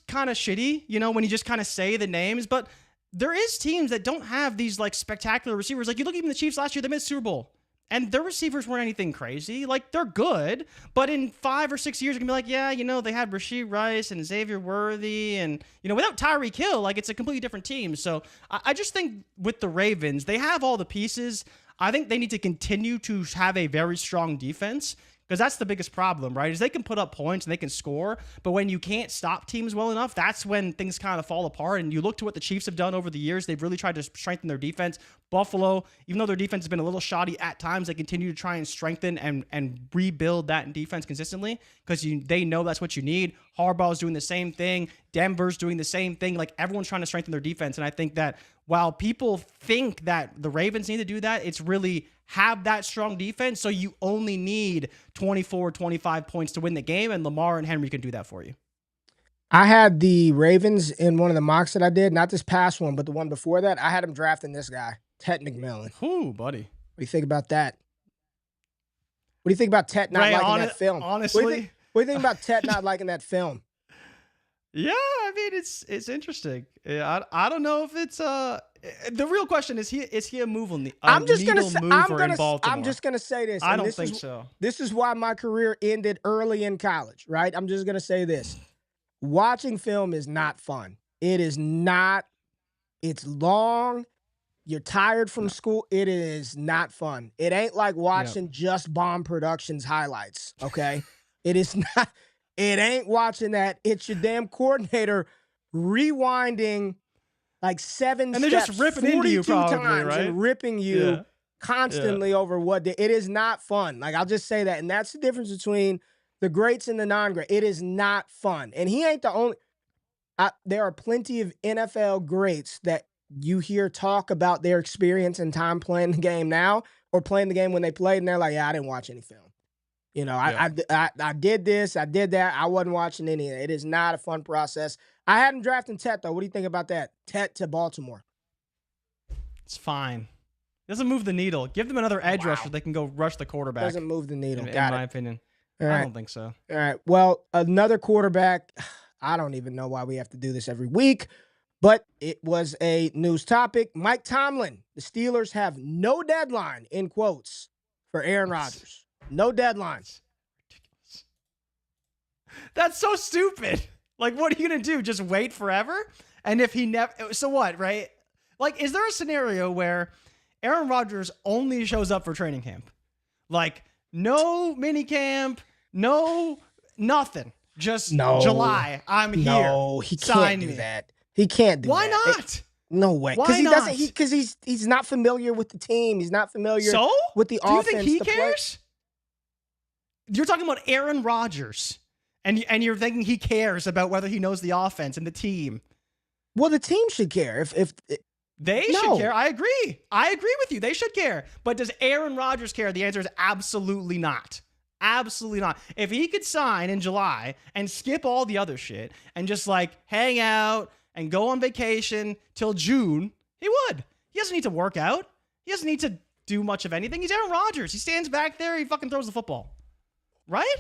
B: kind of shitty, you know, when you just kind of say the names, but there is teams that don't have these like spectacular receivers. Like you look even the Chiefs last year, they made the Super Bowl. And their receivers weren't anything crazy. Like, they're good. But in 5 or 6 years, you're going to be like, yeah, you know, they had Rashee Rice and Xavier Worthy. And, you know, without Tyreek Hill, like, it's a completely different team. So I just think with the Ravens, they have all the pieces. I think they need to continue to have a very strong defense. Because that's the biggest problem, right? Is they can put up points and they can score, but when you can't stop teams well enough, that's when things kind of fall apart. And you look to what the Chiefs have done over the years. They've really tried to strengthen their defense. Buffalo, even though their defense has been a little shoddy at times, they continue to try and strengthen and rebuild that defense consistently because they know that's what you need. Harbaugh's doing the same thing. Denver's doing the same thing. Like, everyone's trying to strengthen their defense. And I think that while people think that the Ravens need to do that, it's really have that strong defense, so you only need 24, 25 points to win the game, and Lamar and Henry can do that for you.
A: I had the Ravens in one of the mocks that I did, not this past one, but the one before that. I had him drafting this guy, Tet McMillan.
B: Ooh, buddy.
A: What do you think about that? What do you think about Tet not liking that film?
B: Honestly.
A: What do you think about Tet not liking that film?
B: Yeah, I mean, it's interesting. I don't know if it's the real question is he a move on the
A: I'm just gonna say this.
B: I don't think so.
A: This is why my career ended early in college, right? I'm just gonna say this. Watching film is not fun. It is not. It's long. You're tired from school. It is not fun. It ain't like watching just Bomb Productions highlights, okay? It is not. It ain't watching that. It's your damn coordinator rewinding like 7
B: and they're
A: steps
B: just ripping into you
A: 42
B: probably,
A: times
B: right?
A: and ripping you constantly over what it is not fun. Like, I'll just say that. And that's the difference between the greats and the non-great. It is not fun. And he ain't the only. There are plenty of NFL greats that you hear talk about their experience and time playing the game now or playing the game when they played, and they're like, yeah, I didn't watch any film. You know, I did this, I did that. I wasn't watching any of it. It is not a fun process. I had him drafting Tet, though. What do you think about that? Tet to Baltimore.
B: It's fine. Doesn't move the needle. Give them another edge rusher. They can go rush the quarterback.
A: Doesn't move the needle.
B: In my opinion.
A: All right.
B: I don't think so.
A: All right. Well, another quarterback. I don't even know why we have to do this every week, but it was a news topic. Mike Tomlin, the Steelers have no deadline, in quotes, for Aaron Rodgers. No deadlines.
B: Ridiculous. That's so stupid. Like, what are you going to do? Just wait forever? And if he never, so what, right? Like, is there a scenario where Aaron Rodgers only shows up for training camp? Like, no mini camp, no nothing. Just July. I'm here.
A: No, he can't do that. He can't do
B: Why
A: that.
B: Why not?
A: No way.
B: Why
A: he
B: not?
A: doesn't. Because he's not familiar with the team. He's not familiar with the offense.
B: Do you think he cares? You're talking about Aaron Rodgers, and you're thinking he cares about whether he knows the offense and the team.
A: Well, the team should care. If
B: they should care. I agree. I agree with you. They should care. But does Aaron Rodgers care? The answer is absolutely not. Absolutely not. If he could sign in July and skip all the other shit and just like hang out and go on vacation till June, he would. He doesn't need to work out. He doesn't need to do much of anything. He's Aaron Rodgers. He stands back there. He fucking throws the football. Right?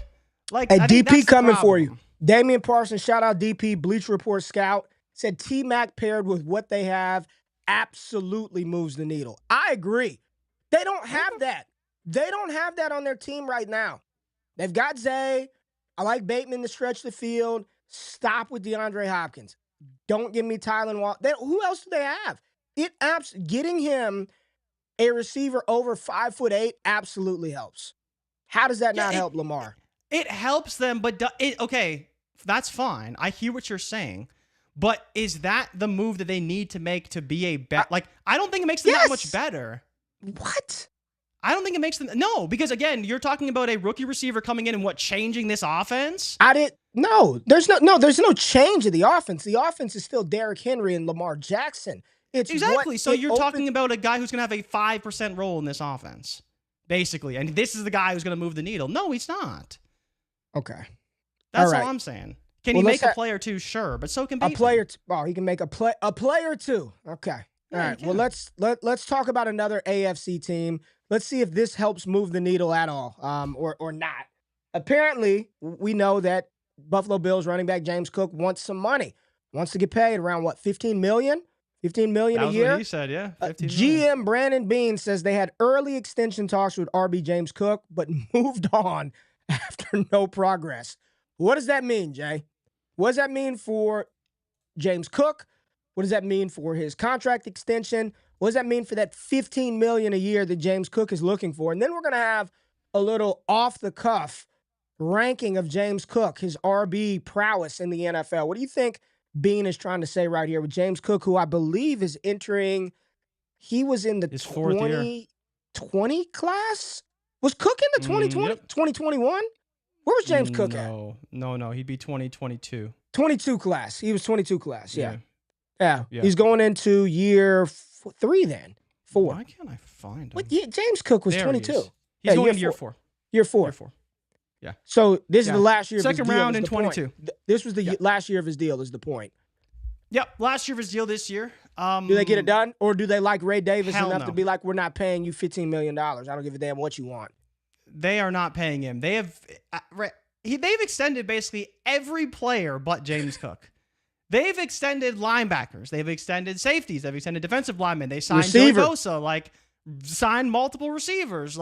B: Like,
A: hey, DP coming for you. Damian Parsons, shout out DP, Bleacher Report scout, said T-Mac paired with what they have absolutely moves the needle. I agree. They don't have that. They don't have that on their team right now. They've got Zay. I like Bateman to stretch the field. Stop with DeAndre Hopkins. Don't give me Tylan Wall. Who else do they have? Getting him a receiver over 5'8" absolutely helps. How does that not help Lamar?
B: It helps them, but okay, that's fine. I hear what you're saying. But is that the move that they need to make to be a better? Like, I don't think it makes them that much better.
A: What?
B: I don't think it makes them. No, because again, you're talking about a rookie receiver coming in and changing this offense.
A: There's no change in the offense. The offense is still Derrick Henry and Lamar Jackson. It's
B: exactly. So you're talking about a guy who's going to have a 5% role in this offense, basically, and this is the guy who's going to move the needle. No, he's not.
A: Okay,
B: that's all I'm saying. Can he make a play or two? Sure, but so can Bateman.
A: A player. He can make a play or two. Okay. All right. Well, let's talk about another AFC team. Let's see if this helps move the needle at all, or not. Apparently, we know that Buffalo Bills running back James Cook wants some money. Wants to get paid around what, $15 million? $15 million a year?
B: What he said, yeah.
A: GM Brandin Beane says they had early extension talks with RB James Cook, but moved on after no progress. What does that mean, Jay? What does that mean for James Cook? What does that mean for his contract extension? What does that mean for that $15 million a year that James Cook is looking for? And then we're going to have a little off-the-cuff ranking of James Cook, his RB prowess in the NFL. What do you think Beane is trying to say right here with James Cook, who I believe is entering, he was in the 2020 class? Was Cook in the 2020, 2021? Where was James Cook at?
B: No. He'd be 2022.
A: 22 class. He was 22 class, yeah. He's going into year 3 then. 4.
B: Why can't I find him?
A: What year? James Cook was 22.
B: He's going into year 4.
A: Year 4.
B: Yeah.
A: So this is the last year of his deal.
B: Second round in 22.
A: This was the last year of his deal is the point.
B: Yep, last year of his deal this year.
A: Do they get it done? Or do they like Ray Davis enough
B: no.
A: to be like, we're not paying you $15 million. I don't give a damn what you want.
B: They are not paying him. They've extended basically every player but James Cook. They've extended linebackers. They've extended safeties. They've extended defensive linemen. They signed Joey Bosa, signed multiple receivers.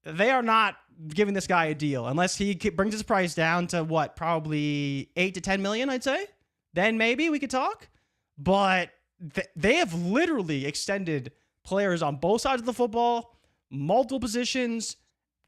B: They are not giving this guy a deal unless he brings his price down to probably $8 to $10 million, I'd say. Then maybe we could talk. But they have literally extended players on both sides of the football, multiple positions,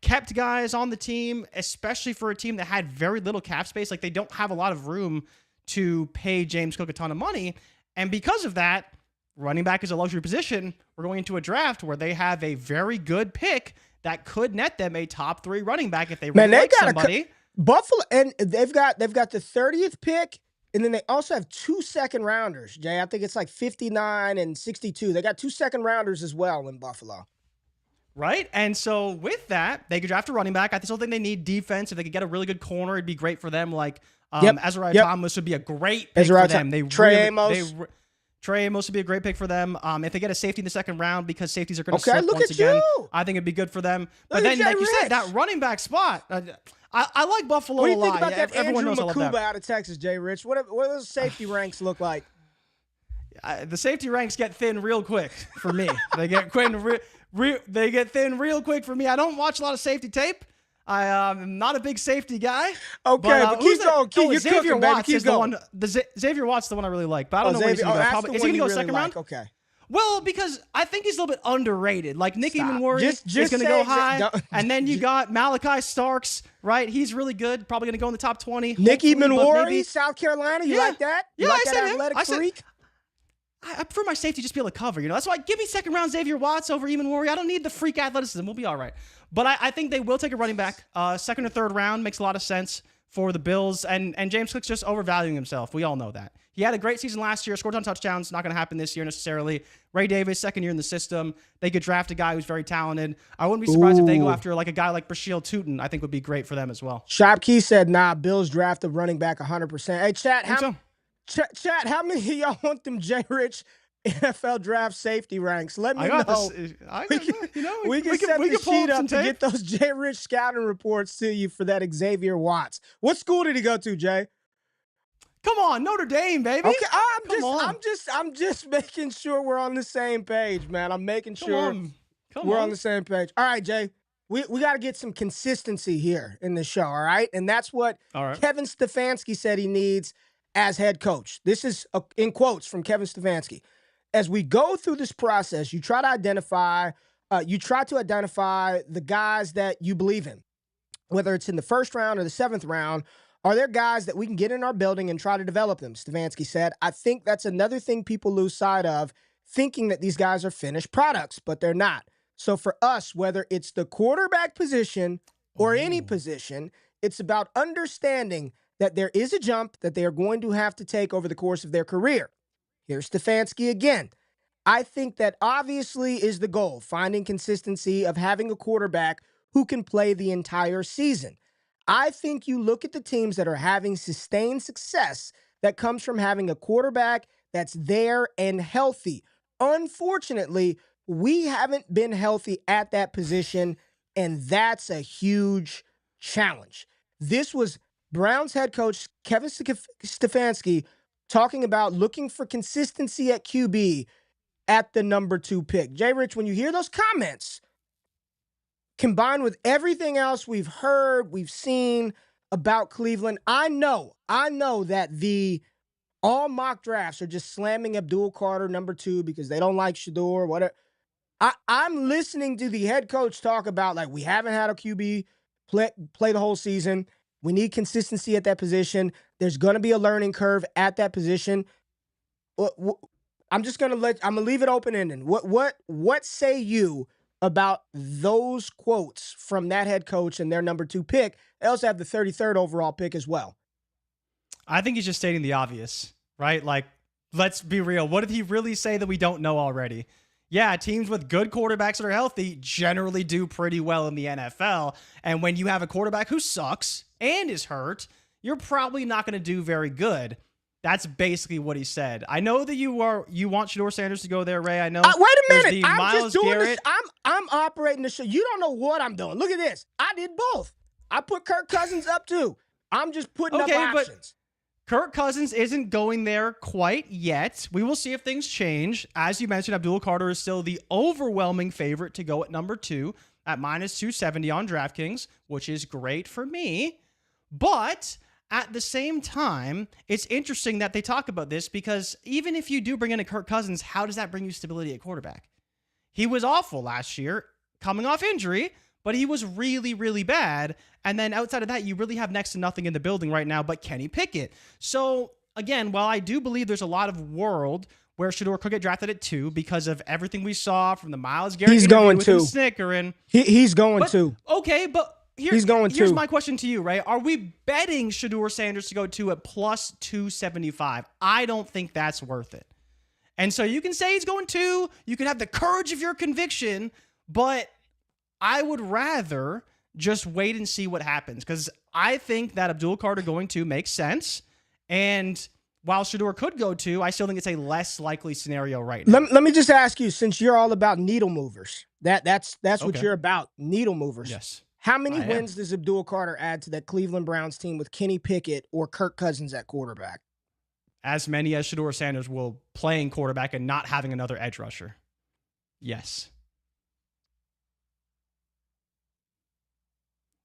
B: kept guys on the team, especially for a team that had very little cap space. Like, they don't have a lot of room to pay James Cook a ton of money. And because of that, running back is a luxury position. We're going into a draft where they have a very good pick that could net them a top 3 running back if they really like somebody.
A: Buffalo, and they've got the 30th pick, and then they also have 2 second rounders, Jay. I think it's like 59 and 62. They got 2 second rounders as well in Buffalo.
B: Right? And so with that, they could draft a running back. I still think they need defense. If they could get a really good corner, it'd be great for them. Like, Ezra Thomas would be a great pick for them. Trey Amos would be a great pick for them. If they get a safety in the second round, because safeties are going to slip once again, I think it'd be good for them. But then, like you said, that running back spot, I like Buffalo a lot.
A: What do you think about that
B: Everyone
A: Andrew
B: knows I love
A: Makuba
B: that.
A: out of Texas, Jay Rich? What do those safety ranks look like?
B: The safety ranks get thin real quick for me. They get thin real quick for me. I don't watch a lot of safety tape. I'm not a big safety guy.
A: Okay, but keep going. You're
B: Xavier
A: cooking,
B: Watts
A: baby.
B: is the one. Xavier Watts is the one I really like, but I don't know where he's going to go. Is he going to go second round?
A: Okay.
B: Well, because I think he's a little bit underrated. Like, Nicky Manwari is going to go high. And then you got Malachi Starks, right? He's really good. Probably going to go in the top 20.
A: Nicky Manwari, South Carolina. You like that?
B: Yeah,
A: like
B: I
A: that
B: said
A: athletic freak?
B: I prefer my safety just be able to cover. That's why give me second round Xavier Watts over Eamon Warrior. I don't need the freak athleticism. We'll be all right. But I think they will take a running back. Second or third round makes a lot of sense for the Bills. And James Cook's just overvaluing himself. We all know that. He had a great season last year, scored a ton of touchdowns. Not going to happen this year necessarily. Ray Davis, second year in the system. They could draft a guy who's very talented. I wouldn't be surprised if they go after like a guy like Brasheel Tootin. I think would be great for them as well.
A: Shopkey said, nah, Bills draft the running back 100%. Hey, chat, how many of y'all want them Jay Rich NFL draft safety ranks? Let me know. We can set the sheet up to get those Jay Rich scouting reports to you for that Xavier Watts. What school did he go to, Jay?
B: Come on, Notre Dame, baby.
A: Okay, I'm just making sure we're on the same page, man. I'm making sure we're on the same page. All right, Jay. We got to get some consistency here in the show, all right? And that's what Kevin Stefanski said he needs as head coach. This is in quotes from Kevin Stefanski. As we go through this process, you try to identify the guys that you believe in, whether it's in the first round or the 7th round. Are there guys that we can get in our building and try to develop them? Stefanski said. I think that's another thing people lose sight of, thinking that these guys are finished products, but they're not. So for us, whether it's the quarterback position or any position, it's about understanding that there is a jump that they are going to have to take over the course of their career. Here's Stefanski again. I think that obviously is the goal, finding consistency of having a quarterback who can play the entire season. I think you look at the teams that are having sustained success that comes from having a quarterback that's there and healthy. Unfortunately, we haven't been healthy at that position, and that's a huge challenge. This was Browns head coach Kevin Stefanski talking about looking for consistency at QB at the number 2 pick. Jay Rich, when you hear those comments, combined with everything else we've heard, we've seen about Cleveland, I know that all mock drafts are just slamming Abdul Carter number 2 because they don't like Shedeur, whatever. I'm listening to the head coach talk about, like, we haven't had a QB play the whole season. We need consistency at that position. There's going to be a learning curve at that position. I'm going to leave it open-ended. What say you about those quotes from that head coach and their number 2 pick? They also have the 33rd overall pick as well.
B: I think he's just stating the obvious, right? Like, let's be real. What did he really say that we don't know already? Yeah, teams with good quarterbacks that are healthy generally do pretty well in the NFL. And when you have a quarterback who sucks and is hurt, you're probably not going to do very good. That's basically what he said. I know that you want Shedeur Sanders to go there, Ray. I know.
A: Wait a minute. I'm
B: Myles
A: just doing
B: Garrett.
A: this. I'm operating the show. You don't know what I'm doing. Look at this. I did both. I put Kirk Cousins up too. I'm just putting up options.
B: Kirk Cousins isn't going there quite yet. We will see if things change. As you mentioned, Abdul Carter is still the overwhelming favorite to go at number 2 at -270 on DraftKings, which is great for me. But At the same time, it's interesting that they talk about this because even if you do bring in a Kirk Cousins, how does that bring you stability at quarterback? He was awful last year, coming off injury, but he was really, really bad. And then outside of that, you really have next to nothing in the building right now but Kenny Pickett. So again, while I do believe there's a lot of world where Shedeur could get drafted at 2 because of everything we saw from the Myles Garrett interview with him snickering.
A: He's going to.
B: Okay, but here's my question to you, right? Are we betting Shedeur Sanders to go 2 at plus 275? I don't think that's worth it. And so you can say he's going 2. You can have the courage of your conviction, but I would rather just wait and see what happens because I think that Abdul Carter going 2 makes sense. And while Shedeur could go 2, I still think it's a less likely scenario right now.
A: Let me just ask you, since you're all about needle movers, that's what you're about, needle movers.
B: Yes.
A: How many wins does Abdul Carter add to that Cleveland Browns team with Kenny Pickett or Kirk Cousins at quarterback?
B: As many as Shedeur Sanders will playing quarterback and not having another edge rusher. Yes.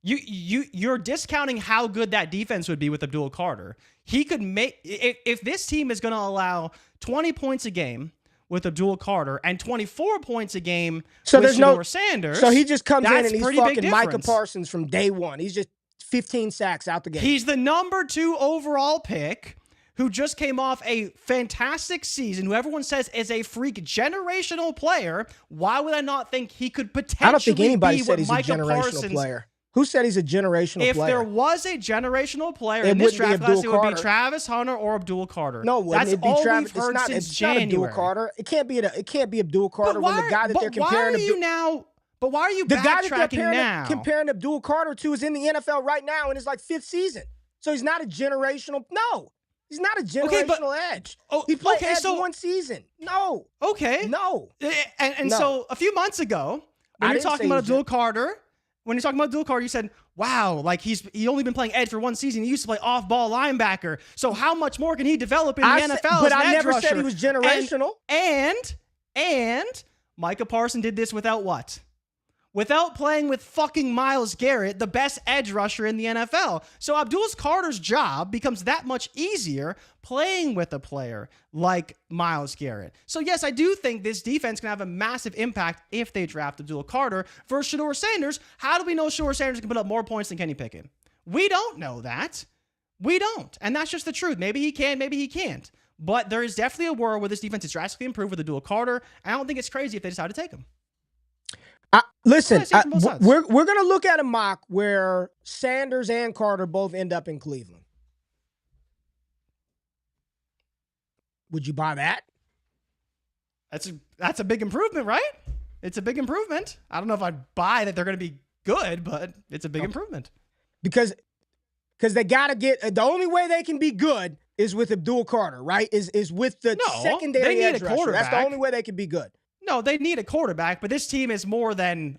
B: You're discounting how good that defense would be with Abdul Carter. He could make if this team is going to allow 20 points a game with Abdul Carter and 24 points a game with Shedeur Sanders.
A: So he just comes in and he's fucking Micah Parsons from day one. He's just 15 sacks out the game.
B: He's the number 2 overall pick who just came off a fantastic season, who everyone says is a freak generational player. Why would I not think he could potentially
A: I don't think anybody
B: be
A: said
B: what
A: he's
B: Micah
A: a generational
B: Parsons
A: player. Who said he's a generational player?
B: If there was a generational player in this draft class, it would be Travis Hunter or Abdul Carter.
A: No,
B: that's all we've heard
A: it's
B: since January.
A: Not Abdul Carter. It can't be Abdul Carter when the guy that they're comparing.
B: But why are you backtracking
A: comparing Abdul Carter to is in the NFL right now in his like 5th season. So he's not a generational. No, he's not a generational edge. He played edge 1 season. No.
B: Okay.
A: No.
B: So a few months ago, when you're talking about Abdul Carter. When you're talking about Abdul Carter, you said, wow, like he only been playing edge for 1 season. He used to play off-ball linebacker. So how much more can he develop in the NFL
A: but
B: as an
A: I
B: edge
A: never
B: rusher?
A: said he was generational.
B: And Micah Parsons did this without what? Without playing with fucking Myles Garrett, the best edge rusher in the NFL. So Abdul Carter's job becomes that much easier playing with a player like Myles Garrett. So yes, I do think this defense can have a massive impact if they draft Abdul Carter versus Shedeur Sanders. How do we know Shedeur Sanders can put up more points than Kenny Pickett? We don't know that. We don't. And that's just the truth. Maybe he can, maybe he can't. But there is definitely a world where this defense is drastically improved with Abdul Carter. I don't think it's crazy if they decide to take him.
A: Listen, we're going to look at a mock where Sanders and Carter both end up in Cleveland. Would you buy that?
B: That's a big improvement, right? It's a big improvement. I don't know if I'd buy that they're going to be good, but it's a big improvement.
A: Because they got to get the only way they can be good is with Abdul Carter, right? Is with the secondary edge rusher. That's the only way they can be good.
B: No, they need a quarterback, but this team is more than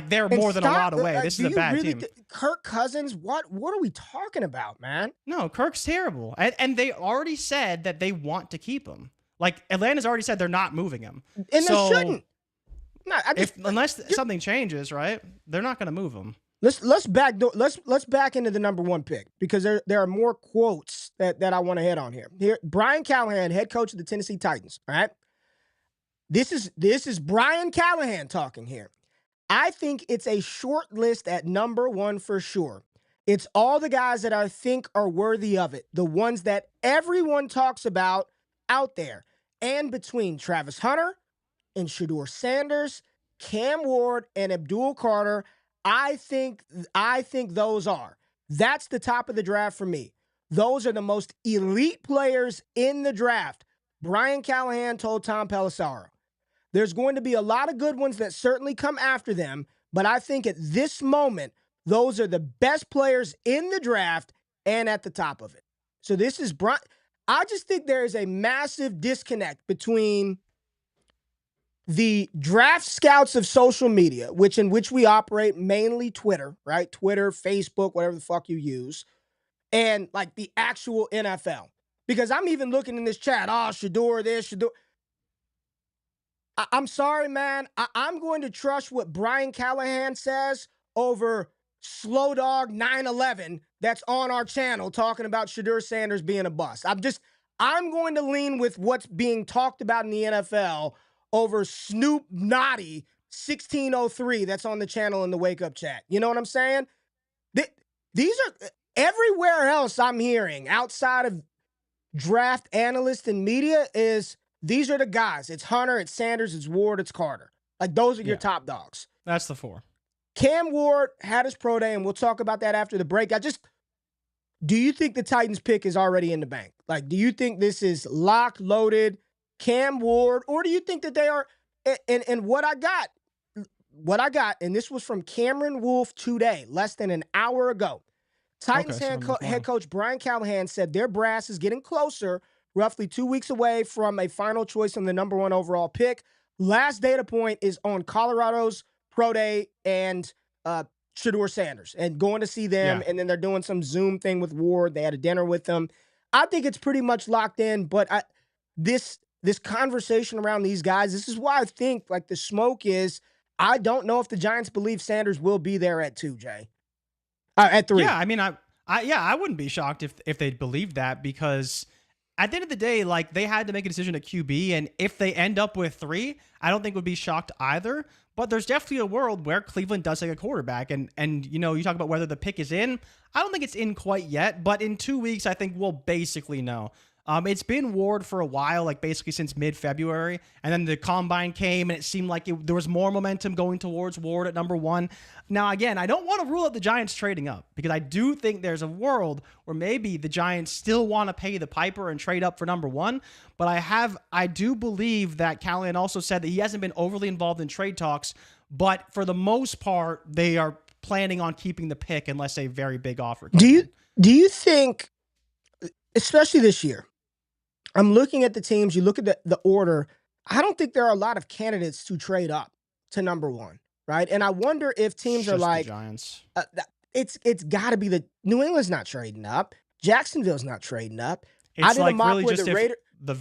B: they're more than a lot away. This is a bad team.
A: Kirk Cousins, what are we talking about, man?
B: No, Kirk's terrible. And they already said that they want to keep him. Like Atlanta's already said they're not moving him.
A: And they shouldn't. No,
B: unless something changes, right? They're not going to move him.
A: Let's back into the number 1 pick because there are more quotes that I want to hit on here. Here, Brian Callahan, head coach of the Tennessee Titans, all right? This is Brian Callahan talking here. I think it's a short list at number 1 for sure. It's all the guys that I think are worthy of it. The ones that everyone talks about out there. And between Travis Hunter and Shedeur Sanders, Cam Ward, and Abdul Carter, I think those are. That's the top of the draft for me. Those are the most elite players in the draft. Brian Callahan told Tom Pelissero. There's going to be a lot of good ones that certainly come after them, but I think at this moment, those are the best players in the draft and at the top of it. So this is Brian. I just think there is a massive disconnect between the draft scouts of social media, in which we operate mainly Twitter, right? Twitter, Facebook, whatever the fuck you use, and like the actual NFL. Because I'm even looking in this chat, Shedeur this, Shedeur. I'm sorry, man. I'm going to trust what Brian Callahan says over Slow Dog 911 that's on our channel talking about Shedeur Sanders being a bust. I'm going to lean with what's being talked about in the NFL over Snoop Naughty 1603 that's on the channel in the Wake Up chat. You know what I'm saying? These are everywhere else I'm hearing outside of draft analysts and media is these are the guys. It's Hunter, it's Sanders, it's Ward, it's Carter. Like those are your top dogs.
B: That's the 4.
A: Cam Ward had his pro day, and we'll talk about that after the break. Do you think the Titans pick is already in the bank? Like, do you think this is locked, loaded, Cam Ward, or do you think that they are? And what I got, and this was from Cameron Wolf today, less than an hour ago. Titans head coach Brian Callahan said their brass is getting closer, roughly 2 weeks away from a final choice on the number 1 overall pick. Last data point is on Colorado's pro day and Shedeur Sanders and going to see them. And then they're doing some Zoom thing with Ward. They had a dinner with them. I think it's pretty much locked in, but this conversation around these guys, this is why I think like the smoke is, I don't know if the Giants believe Sanders will be there at 2, Jay. At 3.
B: Yeah, I mean, I wouldn't be shocked if they believed that, because at the end of the day, like, they had to make a decision at QB, and if they end up with 3, I don't think would be shocked either. But there's definitely a world where Cleveland does take a quarterback, and you know, you talk about whether the pick is in. I don't think it's in quite yet, but in 2 weeks, I think we'll basically know. It's been Ward for a while, like basically since mid-February, and then the combine came, and it seemed like there was more momentum going towards Ward at number 1. Now, again, I don't want to rule out the Giants trading up, because I do think there's a world where maybe the Giants still want to pay the piper and trade up for number 1, but I do believe that Callahan also said that he hasn't been overly involved in trade talks, but for the most part, they are planning on keeping the pick unless a very big offer comes in.
A: Do you think, especially this year, I'm looking at the teams, you look at the order, I don't think there are a lot of candidates to trade up to number 1, right? And I wonder if teams are like,
B: the Giants.
A: It's got to be New England's not trading up. Jacksonville's not trading up.
B: It's like really just if the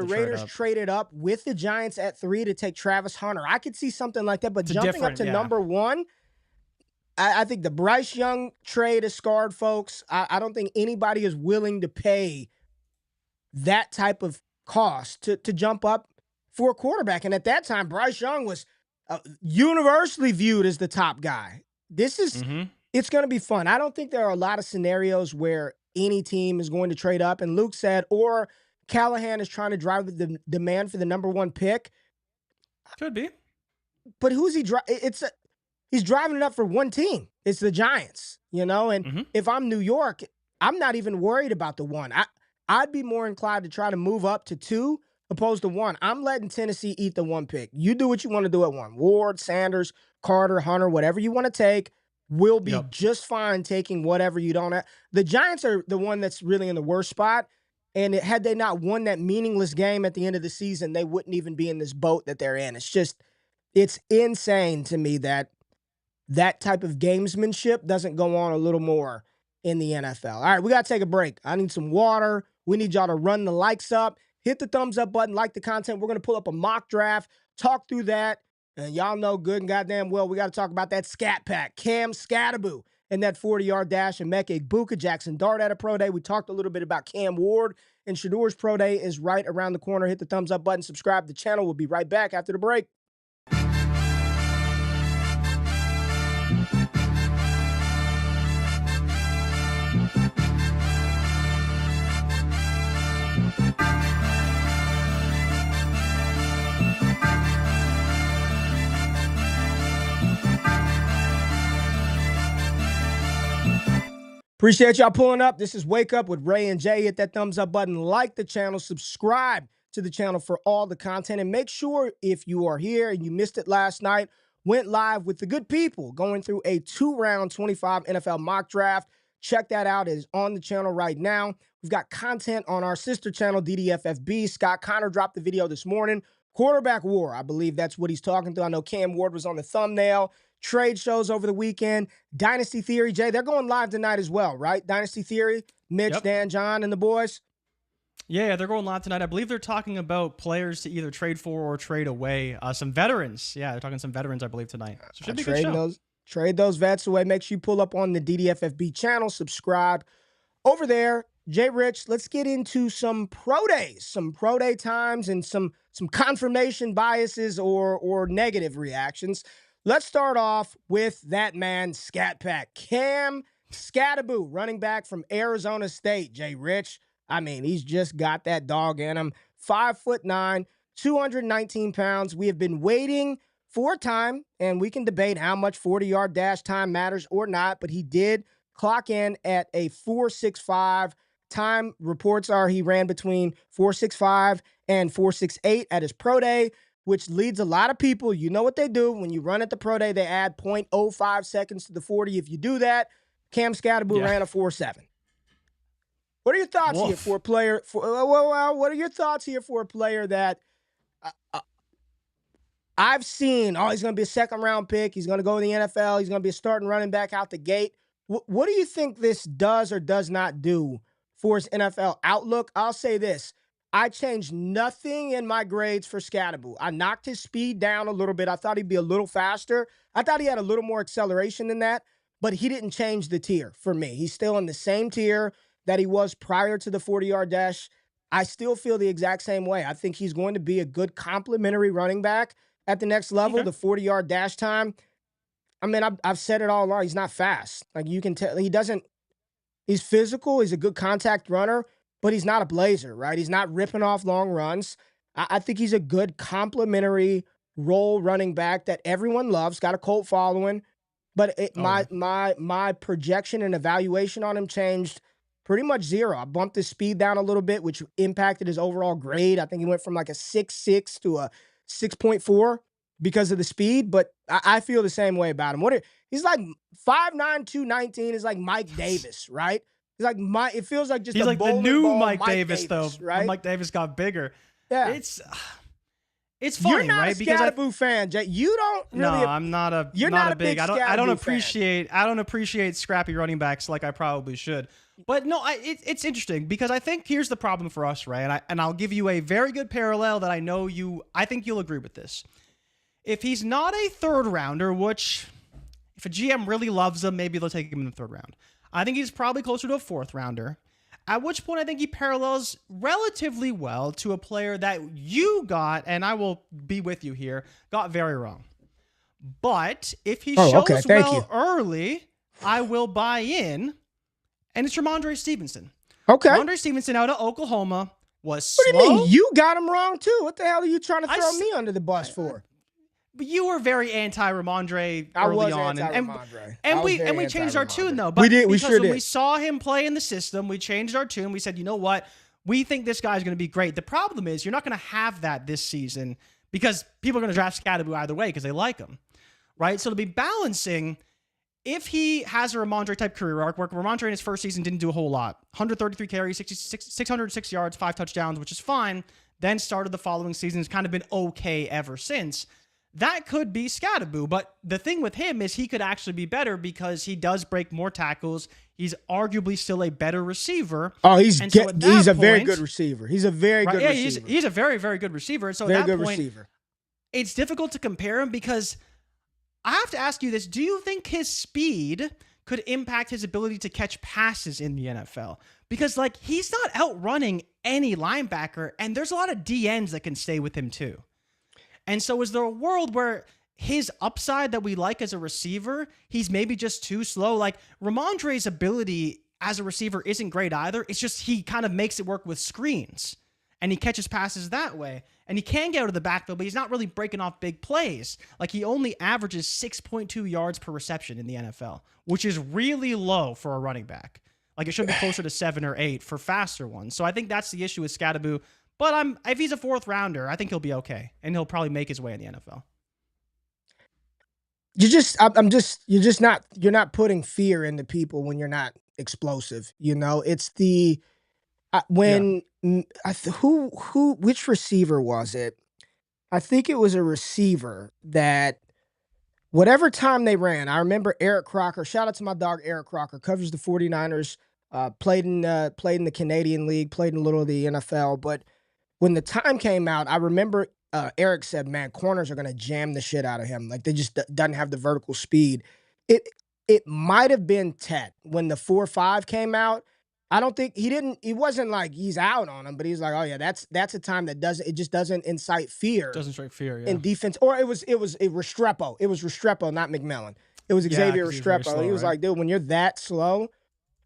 A: Raiders traded up with the Giants at 3 to take Travis Hunter. I could see something like that, but jumping up to number 1, I think the Bryce Young trade is scarred, folks. I don't think anybody is willing to pay that type of cost to jump up for a quarterback. And at that time, Bryce Young was universally viewed as the top guy. This is, it's going to be fun. I don't think there are a lot of scenarios where any team is going to trade up. And Luke said, or Callahan is trying to drive the demand for the number 1 pick.
B: Could be.
A: But who's he driving? He's driving it up for one team. It's the Giants, you know? And if I'm New York, I'm not even worried about the 1. I'd be more inclined to try to move up to 2 opposed to 1. I'm letting Tennessee eat the 1 pick. You do what you want to do at 1. Ward, Sanders, Carter, Hunter, whatever you want to take, we'll be just fine taking whatever you don't have. The Giants are the one that's really in the worst spot. And had they not won that meaningless game at the end of the season, they wouldn't even be in this boat that they're in. It's insane to me that type of gamesmanship doesn't go on a little more in the NFL. All right, we got to take a break. I need some water. We need y'all to run the likes up, hit the thumbs up button, like the content. We're going to pull up a mock draft, talk through that. And y'all know good and goddamn well we got to talk about that scat pack. Cam Skattebo and that 40-yard dash, and Emeka Egbuka, Jaxson Dart at a pro day. We talked a little bit about Cam Ward, and Shedeur's pro day is right around the corner. Hit the thumbs up button, subscribe to the channel. We'll be right back after the break. Appreciate y'all pulling up. This is Wake Up with Ray and Jay. Hit that thumbs up button, like the channel, subscribe to the channel for all the content, and make sure if you are here and you missed it last night, went live with the good people going through a 2-round 25 NFL mock draft. Check that out. It is on the channel right now. We've got content on our sister channel, DDFFB. Scott Connor dropped the video this morning. Quarterback war, I believe that's what he's talking to. I know Cam Ward was on the thumbnail. Trade shows over the weekend. Dynasty Theory, Jay, they're going live tonight as well, right? Dynasty Theory, Mitch, Dan, John, and the boys.
B: Yeah, they're going live tonight. I believe they're talking about players to either trade for or trade away. Some veterans. Yeah, they're talking some veterans, I believe, tonight. So it should be a good show.
A: Trade those vets away. Make sure you pull up on the DDFFB channel, subscribe over there. Jay Rich, let's get into some pro days, some pro day times, and some confirmation biases or negative reactions. Let's start off with that man, Scat Pack. Cam Skattebo, running back from Arizona State, Jay Rich. I mean, he's just got that dog in him. 5'9", 219 pounds. We have been waiting for time, and we can debate how much 40-yard dash time matters or not, but he did clock in at a 4.65. Time reports are he ran between 4.65 and 4.68 at his pro day, which leads a lot of people. You know what they do. When you run at the pro day, they add 0.05 seconds to the 40. If you do that, Cam Skattebo ran a 4.7. What are your thoughts here for a player? What are your thoughts here for a player that I've seen, he's going to be a second-round pick. He's going to go in the NFL. He's going to be a starting running back out the gate. What do you think this does or does not do for his NFL outlook? I'll say this. I changed nothing in my grades for Skattebo. I knocked his speed down a little bit. I thought he'd be a little faster. I thought he had a little more acceleration than that, but he didn't change the tier for me. He's still in the same tier that he was prior to the 40-yard dash. I still feel the exact same way. I think he's going to be a good complementary running back at the next level. The 40-yard dash time, I mean, I've said it all along. He's not fast. Like, you can tell he's physical. He's a good contact runner, but he's not a blazer, right? He's not ripping off long runs. I think he's a good complementary role running back that everyone loves, got a cult following. But my projection and evaluation on him changed pretty much zero. I bumped his speed down a little bit, which impacted his overall grade. I think he went from like a 6.6 to a 6.4 because of the speed, but I feel the same way about him. He's like 5'9", 219 is like Mike Davis, right? He's like it feels like just
B: he's like the new Mike Davis, though.
A: Right?
B: Mike Davis got bigger.
A: Yeah,
B: it's funny,
A: you're not
B: right?
A: A
B: because
A: Skattebo fan, Jay. You don't really.
B: No, I'm not a.
A: You're
B: not
A: a big.
B: I don't appreciate scrappy running backs like I probably should. But no, it's interesting because I think here's the problem for us, Ray, and I'll give you a very good parallel that I think you'll agree with this. If he's not a third rounder, which if a GM really loves him, maybe they'll take him in the third round. I think he's probably closer to a fourth rounder, at which point I think he parallels relatively well to a player that you got, and I will be with you here, got very wrong. But if he shows early, I will buy in. And it's Ramondre Stevenson.
A: Okay.
B: Ramondre Stevenson out of Oklahoma was slow.
A: What do you mean? You got him wrong, too. What the hell are you trying to throw me under the bus for?
B: But you were very anti-Ramondre early on. And we changed our tune, though. But
A: we did. We
B: sure did. When we saw him play in the system, we changed our tune. We said, you know what? We think this guy's going to be great. The problem is you're not going to have that this season because people are going to draft Skattebo either way because they like him, right? So to be balancing, if he has a Ramondre-type career arc, where Ramondre in his first season didn't do a whole lot, 133 carries, 606 yards, 5 touchdowns, which is fine, then started the following season, has kind of been okay ever since, that could be Skattebo. But the thing with him is he could actually be better because he does break more tackles. He's arguably still a better receiver.
A: Oh, he's a very good receiver. He's a very good receiver.
B: He's a very, very good receiver. And so at that point, it's difficult to compare him because I have to ask you this. Do you think his speed could impact his ability to catch passes in the NFL? Because, like, he's not outrunning any linebacker, and there's a lot of DNs that can stay with him, too. And so is there a world where his upside that we like as a receiver, he's maybe just too slow? Like, Ramondre's ability as a receiver isn't great either. It's just he kind of makes it work with screens, and he catches passes that way. And he can get out of the backfield, but he's not really breaking off big plays. Like, he only averages 6.2 yards per reception in the NFL, which is really low for a running back. Like, it should be closer to 7 or 8 for faster ones. So I think that's the issue with Skattebo. But if he's a fourth rounder, I think he'll be okay, and he'll probably make his way in the NFL.
A: You're not putting fear into people when you're not explosive. You know, it's the which receiver was it? I think it was a receiver that whatever time they ran, I remember Eric Crocker, shout out to my dog Eric Crocker, covers the 49ers, played in the Canadian League, played in a little of the NFL, but when the time came out, I remember Eric said, man, corners are going to jam the shit out of him. Like, they just doesn't have the vertical speed. It might have been Tet when the 4-5 came out. I don't think he wasn't like he's out on him, but he's like, oh yeah, that's a time that just doesn't incite fear
B: Doesn't strike fear, yeah.
A: in defense. Or it was Restrepo. It was Restrepo, not McMillan. It was
B: Yeah,
A: Xavier
B: 'cause he was very
A: Restrepo.
B: slow,
A: He was
B: right?
A: like, dude, when you're that slow,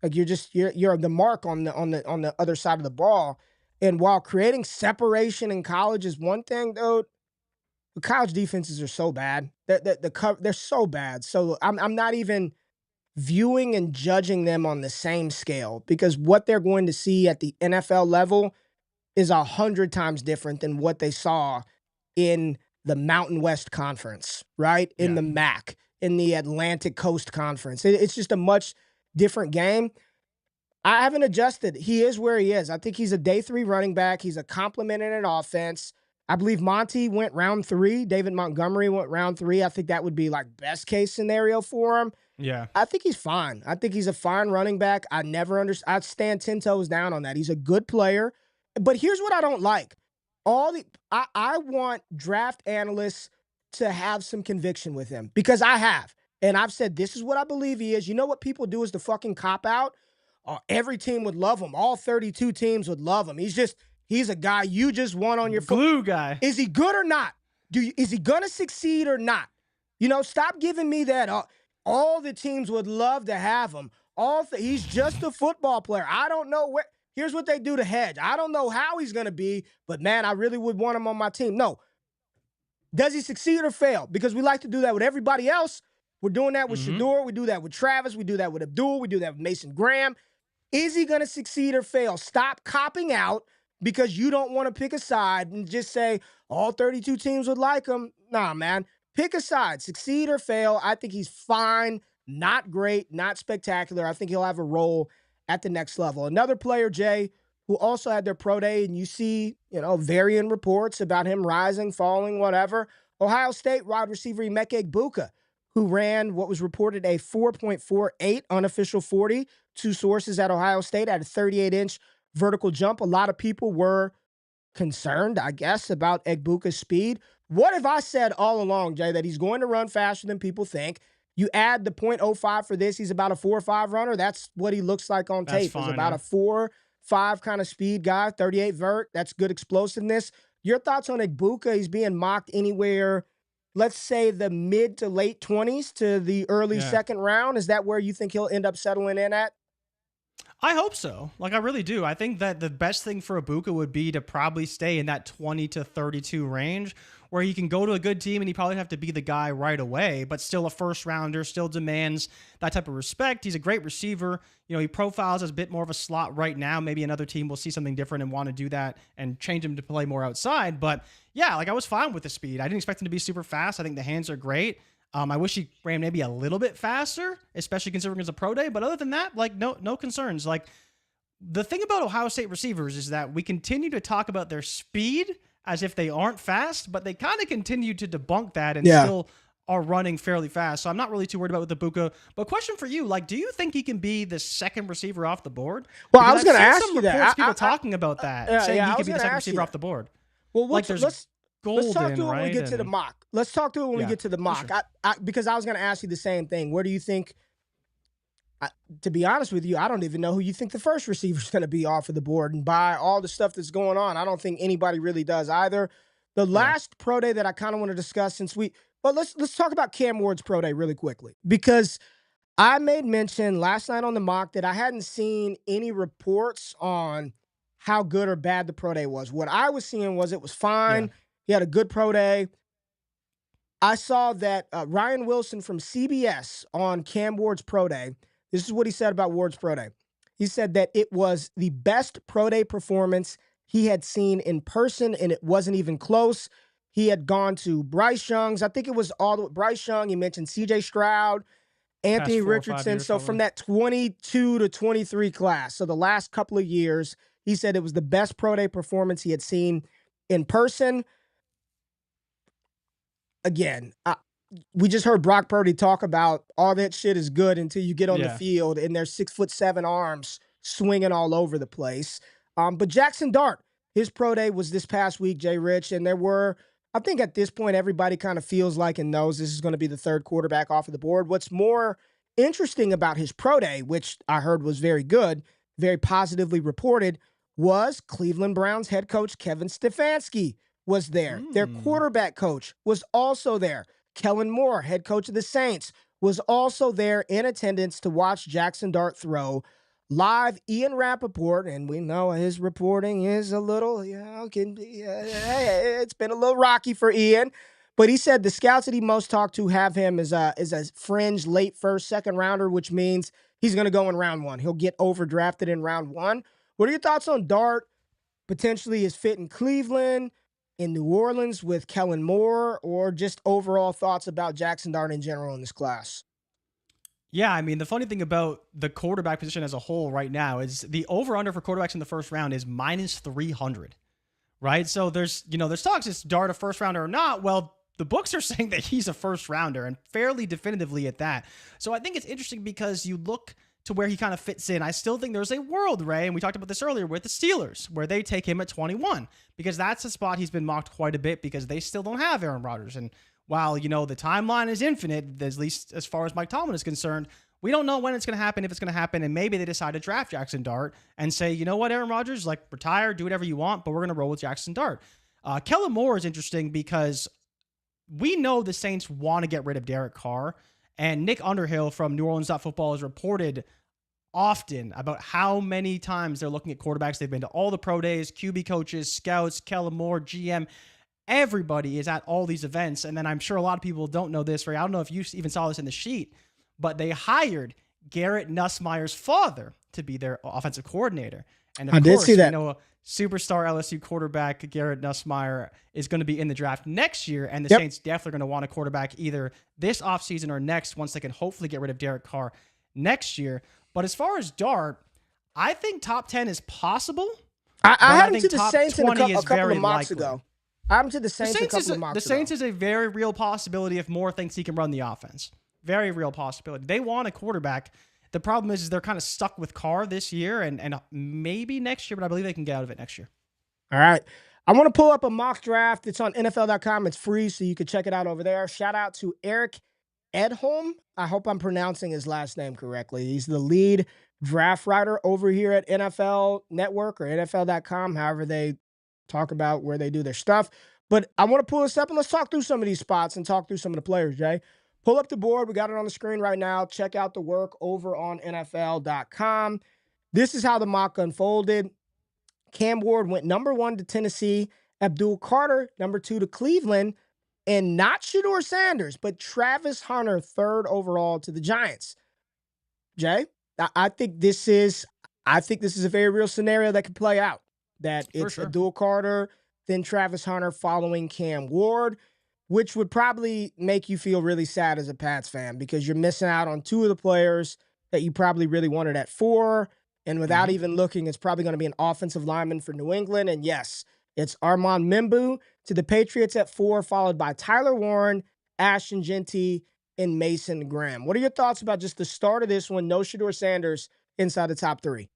A: like you're the mark on the other side of the ball. And while creating separation in college is one thing, dude, the college defenses are so bad. They're so bad. So I'm not even viewing and judging them on the same scale because what they're going to see at the NFL level is 100 times different than what they saw in the Mountain West Conference, right? In
B: Yeah.
A: the MAC, in the Atlantic Coast Conference. It's just a much different game. I haven't adjusted. He is where he is. I think he's a day 3 running back. He's a complement in an offense. I believe Monty went round 3. David Montgomery went round 3. I think that would be like best case scenario for him.
B: Yeah.
A: I think he's fine. I think he's a fine running back. I'd stand 10 toes down on that. He's a good player. But here's what I don't like. I want draft analysts to have some conviction with him because I have. And I've said, this is what I believe he is. You know what people do is the fucking cop out? Every team would love him. All 32 teams would love him. He's a guy you just want on your
B: glue guy.
A: Is he good or not? Is he going to succeed or not? Stop giving me that. All the teams would love to have him. He's just a football player. I don't know where. Here's what they do to hedge. I don't know how he's going to be, but man, I really would want him on my team. No. Does he succeed or fail? Because we like to do that with everybody else. We're doing that with Shedeur. We do that with Travis. We do that with Abdul. We do that with Mason Graham. Is he going to succeed or fail? Stop copping out because you don't want to pick a side and just say all 32 teams would like him. Nah, man. Pick a side. Succeed or fail. I think he's fine. Not great. Not spectacular. I think he'll have a role at the next level. Another player, Jay, who also had their pro day, and you see, varying reports about him rising, falling, whatever. Ohio State wide receiver Emeka Egbuka, who ran what was reported a 4.48 unofficial 40. Two sources at Ohio State at a 38-inch vertical jump. A lot of people were concerned, I guess, about Egbuka's speed. What if I said all along, Jay, that he's going to run faster than people think? You add the 0.05 for this, he's about a 4.5 runner. That's what he looks like on tape. He's about a 4.5 kind of speed guy, 38 vert. That's good explosiveness. Your thoughts on Egbuka? He's being mocked anywhere, let's say the mid to late 20s to the early second round. Is that where you think he'll end up settling in at?
B: I hope so. Like, I really do. I think that the best thing for Egbuka would be to probably stay in that 20 to 32 range where he can go to a good team and he probably have to be the guy right away, but still a first rounder, still demands that type of respect. He's a great receiver. He profiles as a bit more of a slot right now. Maybe another team will see something different and want to do that and change him to play more outside. But yeah, I was fine with the speed. I didn't expect him to be super fast. I think the hands are great. I wish he ran maybe a little bit faster, especially considering it's a pro day. But other than that, no concerns. Like, the thing about Ohio State receivers is that we continue to talk about their speed as if they aren't fast, but they kind of continue to debunk that and still are running fairly fast. So I'm not really too worried about with Egbuka. But question for you, do you think he can be the second receiver off the board?
A: Well,
B: Because
A: I was going to
B: I've seen
A: ask
B: some
A: you that.
B: reports, people talking about that, saying he
A: I
B: could
A: was
B: be the
A: gonna
B: second
A: ask you
B: receiver
A: that.
B: off the board.
A: Well,
B: Let's
A: talk to it when we get to the mock. Let's talk to it when we get to the mock.
B: Sure.
A: Because I was going to ask you the same thing. Where do you think, to be honest with you, I don't even know who you think the first receiver is going to be off of the board. And by all the stuff that's going on, I don't think anybody really does either. The last pro day that I kind of want to discuss let's talk about Cam Ward's pro day really quickly. Because I made mention last night on the mock that I hadn't seen any reports on how good or bad the pro day was. What I was seeing was it was fine.
B: Yeah.
A: He had a good pro day. I saw that Ryan Wilson from CBS on Cam Ward's pro day, this is what he said about Ward's pro day. He said that it was the best pro day performance he had seen in person, and it wasn't even close. He had gone to Bryce Young's. I think it was Bryce Young. He mentioned CJ Stroud, Anthony
B: 4 or 5
A: Richardson.
B: years,
A: So
B: probably.
A: from that 22 to 23 class, so the last couple of years, he said it was the best pro day performance he had seen in person. Again, we just heard Brock Purdy talk about all that shit is good until you get on the field and their 6'7" arms swinging all over the place. But Jaxson Dart, his pro day was this past week, Jay Rich, and there were I think at this point, everybody kind of feels like and knows this is going to be the third quarterback off of the board. What's more interesting about his pro day, which I heard was very good, very positively reported, was Cleveland Browns head coach Kevin Stefanski was there. Their quarterback coach was also there. Kellen Moore, head coach of the Saints, was also there in attendance to watch Jaxson Dart throw. Live, Ian Rappaport, and we know his reporting is a little, can be, it's been a little rocky for Ian, but he said the scouts that he most talked to have him as a fringe late first, second rounder, which means he's going to go in round one. He'll get overdrafted in round one. What are your thoughts on Dart? Potentially his fit in Cleveland, in New Orleans with Kellen Moore, or just overall thoughts about Jaxson Dart in general in this class?
B: Yeah, I mean, the funny thing about the quarterback position as a whole right now is the over-under for quarterbacks in the first round is minus 300, right? So there's talks, is Dart a first rounder or not? Well, the books are saying that he's a first rounder and fairly definitively at that. So I think it's interesting because you look to where he kind of fits in. I still think there's a world, Ray, and we talked about this earlier with the Steelers, where they take him at 21 because that's a spot he's been mocked quite a bit because they still don't have Aaron Rodgers. And while, the timeline is infinite, at least as far as Mike Tomlin is concerned, we don't know when it's going to happen, if it's going to happen, and maybe they decide to draft Jaxson Dart and say, you know what, Aaron Rodgers, retire, do whatever you want, but we're going to roll with Jaxson Dart. Kellen Moore is interesting because we know the Saints want to get rid of Derek Carr, and Nick Underhill from New Orleans Football has reported often about how many times they're looking at quarterbacks. They've been to all the pro days, QB coaches, scouts, Kellen Moore, GM. Everybody is at all these events. And then I'm sure a lot of people don't know this, Ray. I don't know if you even saw this in the sheet, but they hired Garrett Nussmeier's father to be their offensive coordinator. And of course, see that. Superstar LSU quarterback Garrett Nussmeier is going to be in the draft next year, and the Saints definitely going to want a quarterback either this offseason or next once they can hopefully get rid of Derek Carr next year. But as far as Dart, I think top 10 is possible.
A: I had him to the Saints in a couple of mocks ago. I'm to the Saints a couple of mocks ago.
B: The Saints is a very real possibility if Moore thinks he can run the offense. Very real possibility. They want a quarterback. The problem is they're kind of stuck with Carr this year and maybe next year, but I believe they can get out of it next year.
A: All right. I want to pull up a mock draft. It's on NFL.com. It's free, so you can check it out over there. Shout out to Eric Edholm. I hope I'm pronouncing his last name correctly. He's the lead draft writer over here at NFL Network or NFL.com, however they talk about where they do their stuff. But I want to pull this up and let's talk through some of these spots and talk through some of the players, Jay. Pull up the board. We got it on the screen right now. Check out the work over on NFL.com. This is how the mock unfolded. Cam Ward went number 1 to Tennessee. Abdul Carter, number 2 to Cleveland. And not Shedeur Sanders, but Travis Hunter, 3rd overall to the Giants. Jay, I think this is a very real scenario that could play out. That it's Abdul Carter, then Travis Hunter following Cam Ward, which would probably make you feel really sad as a Pats fan because you're missing out on 2 of the players that you probably really wanted at 4. And without even looking, it's probably going to be an offensive lineman for New England. And yes, it's Armand Membu to the Patriots at 4, followed by Tyler Warren, Ashton Genty, and Mason Graham. What are your thoughts about just the start of this one? No Shedeur Sanders inside the top 3.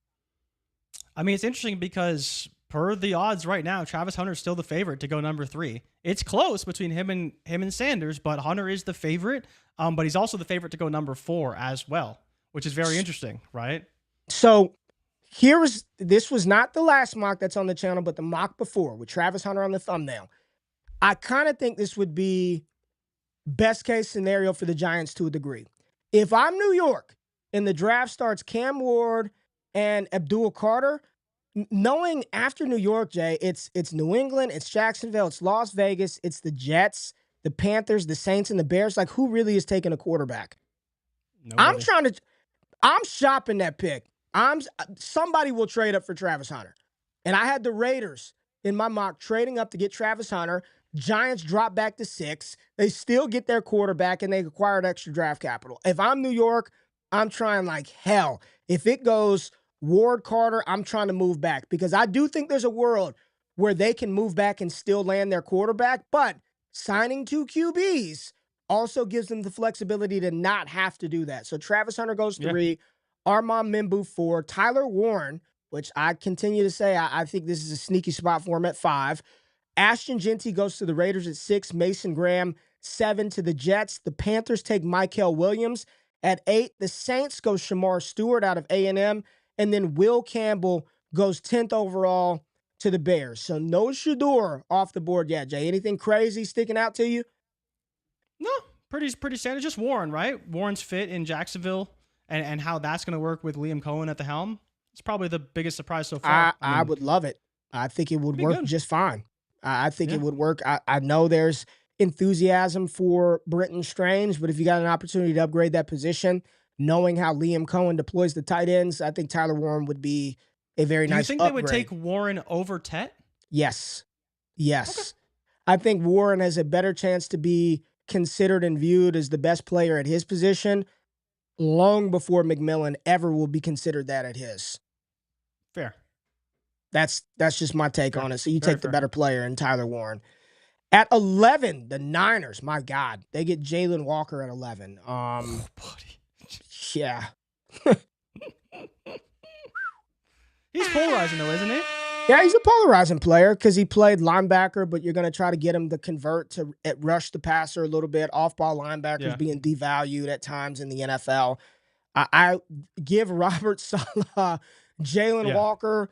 B: I mean, it's interesting because per the odds right now, Travis Hunter is still the favorite to go number 3. It's close between him and Sanders, but Hunter is the favorite. But he's also the favorite to go number 4 as well, which is very interesting, right?
A: So this was not the last mock that's on the channel, but the mock before with Travis Hunter on the thumbnail. I kind of think this would be best case scenario for the Giants to a degree. If I'm New York and the draft starts Cam Ward and Abdul Carter, knowing after New York, Jay, it's New England, it's Jacksonville, it's Las Vegas, it's the Jets, the Panthers, the Saints, and the Bears. Like, who really is taking a quarterback? Nobody. I'm shopping that pick. Somebody will trade up for Travis Hunter. And I had the Raiders in my mock trading up to get Travis Hunter. Giants drop back to 6. They still get their quarterback, and they acquired extra draft capital. If I'm New York, I'm trying like hell. If it goes Ward Carter, I'm trying to move back because I do think there's a world where they can move back and still land their quarterback, but signing 2 QBs also gives them the flexibility to not have to do that. So Travis Hunter goes 3, Armand Membu 4, Tyler Warren, which I continue to say I think this is a sneaky spot for him at 5, Ashton Genty goes to the Raiders at 6. Mason Graham, 7 to the Jets. The Panthers take Mykel Williams at 8. The Saints go Shamar Stewart out of A&M. And then Will Campbell goes 10th overall to the Bears. So no Shedeur off the board yet, Jay. Anything crazy sticking out to you?
B: No, pretty standard. Just Warren, right? Warren's fit in Jacksonville and how that's going to work with Liam Cohen at the helm. It's probably the biggest surprise so far.
A: I would love it. I think it would work just fine. I think it would work. I know there's enthusiasm for Brenton Strange, but if you got an opportunity to upgrade that position, knowing how Liam Cohen deploys the tight ends, I think Tyler Warren would be a very nice upgrade.
B: Do you think they would take Warren over Tet?
A: Yes.
B: Okay.
A: I think Warren has a better chance to be considered and viewed as the best player at his position long before McMillan ever will be considered that at his.
B: Fair.
A: That's just my take on it. So you take the better player in Tyler Warren. At 11, the Niners, my God, they get Jalen Walker at 11.
B: Buddy.
A: Yeah.
B: He's polarizing though, isn't he?
A: Yeah, he's a polarizing player because he played linebacker, but you're going to try to get him to convert to rush the passer a little bit. Off-ball linebackers being devalued at times in the NFL. I give Robert Saleh, Jalen Walker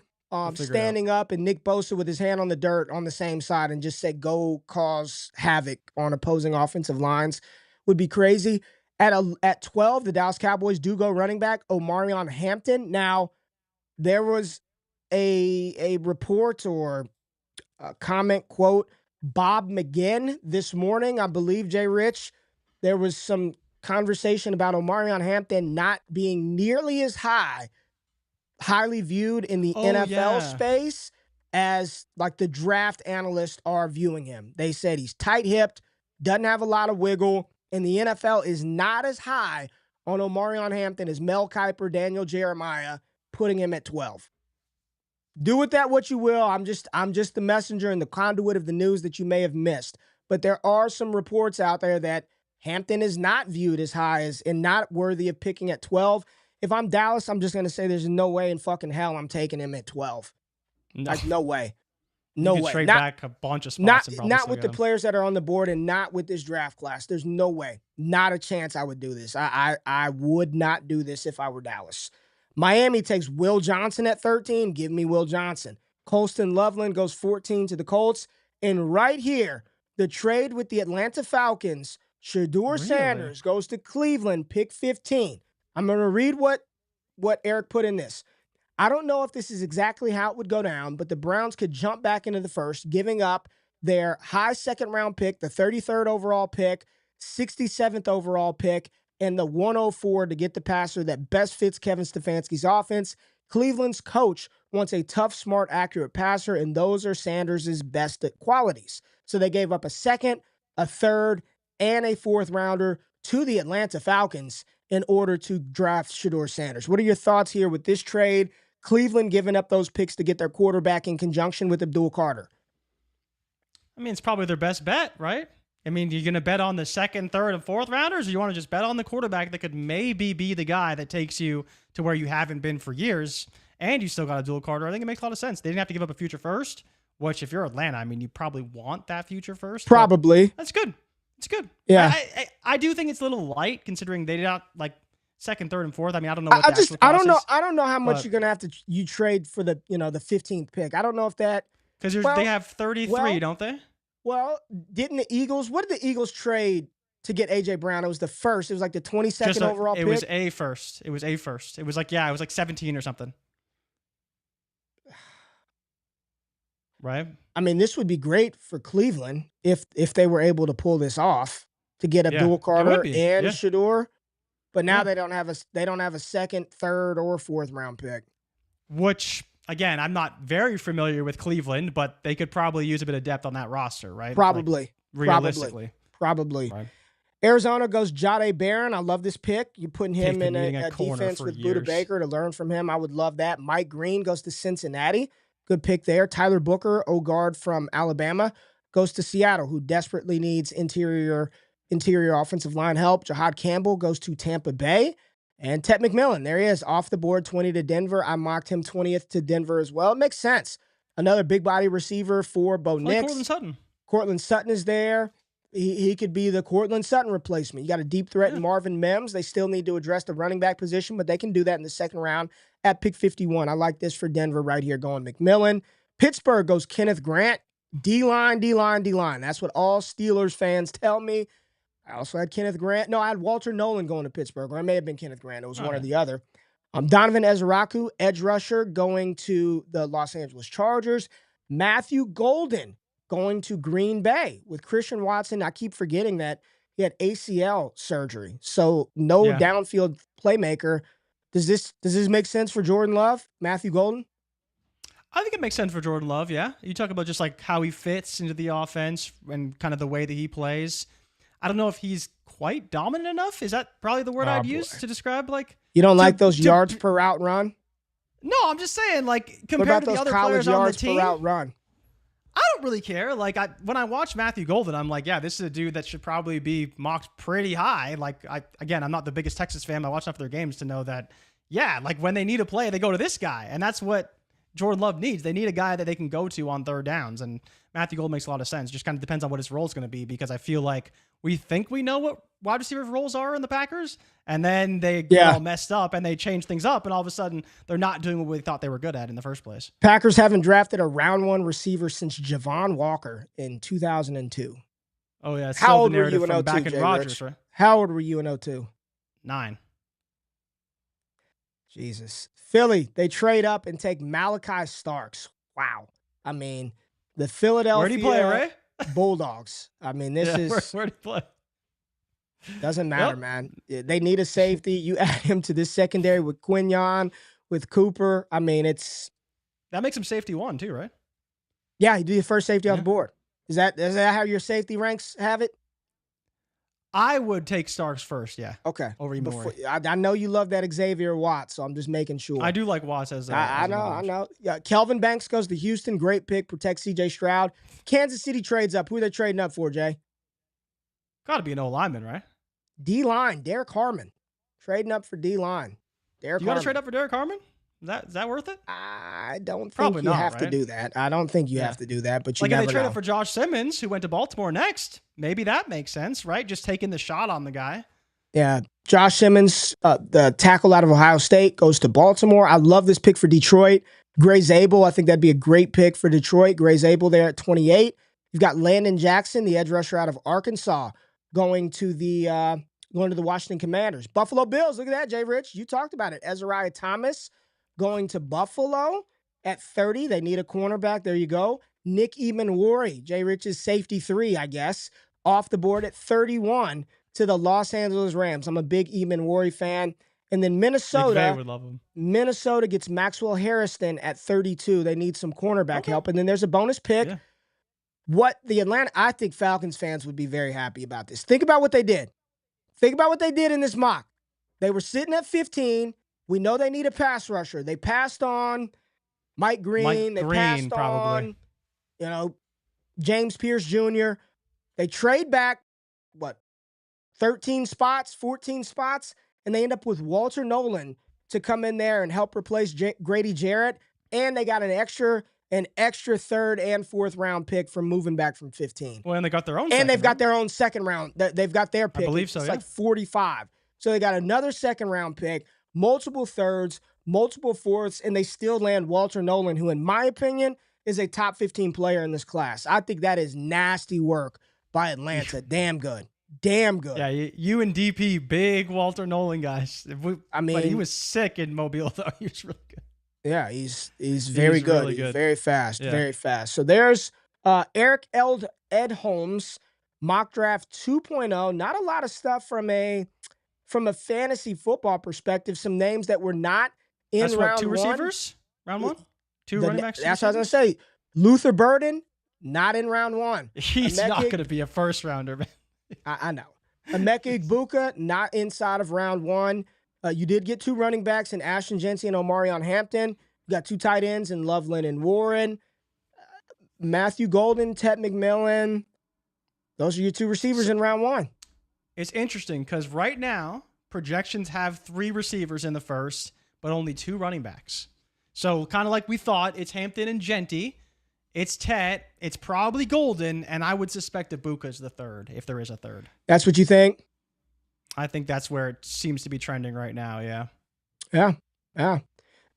A: standing up, and Nick Bosa with his hand on the dirt on the same side and just say, go cause havoc on opposing offensive lines would be crazy. At 12, the Dallas Cowboys do go running back, Omarion Hampton. Now, there was a report or a comment, quote, Bob McGinn this morning, I believe, Jay Rich, there was some conversation about Omarion Hampton not being nearly as highly viewed in the NFL space as like the draft analysts are viewing him. They said he's tight-hipped, doesn't have a lot of wiggle, and the NFL is not as high on Omarion Hampton as Mel Kiper, Daniel Jeremiah, putting him at 12. Do with that what you will. I'm just the messenger and the conduit of the news that you may have missed. But there are some reports out there that Hampton is not viewed as high as and not worthy of picking at 12. If I'm Dallas, I'm just going to say there's no way in fucking hell I'm taking him at 12.
B: No.
A: Like, no way. No way.
B: Trade back a bunch of spots.
A: Not with the players that are on the board and not with this draft class. There's no way. Not a chance I would do this. I would not do this if I were Dallas. Miami takes Will Johnson at 13. Give me Will Johnson. Colston Loveland goes 14 to the Colts. And right here, the trade with the Atlanta Falcons, Shedeur Sanders goes to Cleveland, pick 15. I'm going to read what Eric put in this. I don't know if this is exactly how it would go down, but the Browns could jump back into the first, giving up their high second-round pick, the 33rd overall pick, 67th overall pick, and the 104 to get the passer that best fits Kevin Stefanski's offense. Cleveland's coach wants a tough, smart, accurate passer, and those are Sanders' best qualities. So they gave up a second, a third, and a fourth rounder to the Atlanta Falcons in order to draft Shedeur Sanders. What are your thoughts here with this trade? Cleveland giving up those picks to get their quarterback in conjunction with Abdul Carter.
B: I mean, it's probably their best bet, right? I mean, you're going to bet on the second, third, and fourth rounders, or you want to just bet on the quarterback that could maybe be the guy that takes you to where you haven't been for years, and you still got Abdul Carter? I think it makes a lot of sense. They didn't have to give up a future first, which if you're Atlanta, I mean, you probably want that future first.
A: Probably.
B: That's good. It's good.
A: Yeah.
B: I do think it's a little light considering they did not like second, third, and fourth. I mean, I don't know what the
A: I don't know how much you're gonna have to trade for the the 15th pick. I don't know if that
B: because they have 33, don't they?
A: Well, didn't the Eagles? What did the Eagles trade to get AJ Brown? It was the first. It was like the 22nd overall pick.
B: It was a first. It was like it was like 17 or something. Right.
A: I mean, this would be great for Cleveland if they were able to pull this off to get Abdul Carter and Shedeur. But now they don't have a second, third, or fourth round pick.
B: Which, again, I'm not very familiar with Cleveland, but they could probably use a bit of depth on that roster, right?
A: Probably.
B: Like, realistically.
A: Probably.
B: Right.
A: Arizona goes Jahdae Barron. I love this pick. You're putting him in a defense with
B: years.
A: Budda Baker to learn from him. I would love that. Mike Green goes to Cincinnati. Good pick there. Tyler Booker, O-guard from Alabama, goes to Seattle, who desperately needs interior offensive line help. Jahad Campbell goes to Tampa Bay. And Tet McMillan, there he is, off the board, 20 to Denver. I mocked him 20th to Denver as well. It makes sense. another big body receiver for Bo
B: Like
A: Nix.
B: Courtland Sutton.
A: Courtland Sutton is there. He could be the Courtland Sutton replacement. You got a deep threat in Marvin Mims. They still need to address the running back position, but they can do that in the second round at pick 51. I like this for Denver right here going McMillan. Pittsburgh goes Kenneth Grant. D-line, D-line, D-line. That's what all Steelers fans tell me. I also had Kenneth Grant. No, I had Walter Nolan going to Pittsburgh, or it may have been Kenneth Grant. It was one or the other. Donovan Ezraku, edge rusher, going to the Los Angeles Chargers. Matthew Golden going to Green Bay with Christian Watson. I keep forgetting that he had ACL surgery, so no downfield playmaker. Does this make sense for Jordan Love, Matthew Golden?
B: I think it makes sense for Jordan Love, yeah. You talk about just like how he fits into the offense and kind of the way that he plays. I don't know if he's quite dominant enough. Is that probably the word I'd use to describe like...
A: You don't like those yards per route run?
B: No, I'm just saying, like, compared
A: what about
B: to
A: those
B: the other
A: college
B: players on the
A: yards
B: team...
A: per route run?
B: I don't really care. Like, when I watch Matthew Golden, I'm like, yeah, this is a dude that should probably be mocked pretty high. Like, I'm not the biggest Texas fan. I watch enough of their games to know that, yeah, like when they need a play, they go to this guy. And that's what Jordan Love needs. They need a guy that they can go to on third downs. And Matthew Golden makes a lot of sense. Just kind of depends on what his role is going to be, because I feel like we think we know what wide receiver roles are in the Packers, and then they get all messed up and they change things up, and all of a sudden they're not doing what we thought they were good at in the first place.
A: Packers haven't drafted a round one receiver since Javon Walker in 2002.
B: Oh, yeah.
A: How old were you in 02,
B: back in Rodgers, right?
A: How old were you in 02?
B: 9.
A: Jesus. Philly, they trade up and take Malachi Starks. Wow. I mean, the Philadelphia
B: Where'd he play, Ray?
A: Bulldogs. I mean, this is...
B: Where'd he play?
A: Doesn't matter, man. They need a safety. You add him to this secondary with Quinyon, with Cooper. I mean, it's...
B: That makes him safety 1 too, right?
A: Yeah, he did the first safety off the board. Is that how your safety ranks have it?
B: I would take Starks first, yeah.
A: Okay.
B: Over Imori.
A: I know you love that Xavier Watts, so I'm just making sure.
B: I do like Watts as
A: I know. Yeah, Kelvin Banks goes to Houston. Great pick. Protects C.J. Stroud. Kansas City trades up. Who are they trading up for, Jay?
B: Got to be an O-lineman, right?
A: D-line. Derek Harmon. Trading up for D-line.
B: You got to trade up for Derek Harmon? Is that worth it?
A: I don't
B: Probably
A: think you
B: not,
A: have to
B: right?
A: do that. I don't think you have to do that, but you
B: like
A: never
B: if they trade
A: know.
B: up for Josh Simmons, who went to Baltimore next, maybe that makes sense, right? Just taking the shot on the guy.
A: Yeah, Josh Simmons, the tackle out of Ohio State, goes to Baltimore. I love this pick for Detroit. Gray Zabel, I think that'd be a great pick for Detroit. Gray Zabel there at 28. You've got Landon Jackson, the edge rusher out of Arkansas, going to the Washington Commanders. Buffalo Bills, look at that, Jay Rich. You talked about it. Ezariah Thomas going to Buffalo at 30. They need a cornerback. There you go. Nick Emanwari, Jay Rich's safety 3, I guess, off the board at 31 to the Los Angeles Rams. I'm a big Emanwari fan. And then Minnesota
B: would love him.
A: Minnesota gets Maxwell Harrison at 32. They need some cornerback help. And then there's a bonus pick. Yeah. I think Falcons fans would be very happy about this. Think about what they did. Think about what they did in this mock. They were sitting at 15. We know they need a pass rusher. They passed on Mike Green. They passed on, James Pierce Jr. They trade back, 13 spots, 14 spots, and they end up with Walter Nolan to come in there and help replace Grady Jarrett. And they got an extra third and fourth round pick from moving back from 15.
B: Well, and they got their own.
A: And they've got their own second round. They've got their pick.
B: I believe so.
A: It's
B: yeah.
A: like 45. So they got another second round pick, multiple thirds, multiple fourths, and they still land Walter Nolan, who, in my opinion, is a top 15 player in this class. I think that is nasty work by Atlanta. Damn good. Damn good.
B: Yeah, you and DP, big Walter Nolan guys. But he was sick in Mobile, though. He was really good.
A: Yeah, he's very good.
B: Really good.
A: He's very fast, very fast. So there's Eric Edholm's mock draft 2.0. Not a lot of stuff from a fantasy football perspective. Some names that were not in
B: That's
A: round
B: 2
A: one.
B: Receivers? Round 1? 2 running backs?
A: That's what I was going to say. Luther Burden, not in round 1.
B: He's not going to be a first rounder, man.
A: I know. Emeka Egbuka, not inside of round 1. You did get 2 running backs in Ashton Jency and Omarion Hampton. You got 2 tight ends in Loveland and Warren. Matthew Golden, Ted McMillan. Those are your 2 receivers in round 1.
B: It's interesting because right now, projections have 3 receivers in the first, but only 2 running backs. So kind of like we thought, it's Hampton and Genty. It's Tet. It's probably Golden, and I would suspect Egbuka's the third, if there is a third.
A: That's what you think?
B: I think that's where it seems to be trending right now, yeah.
A: Yeah.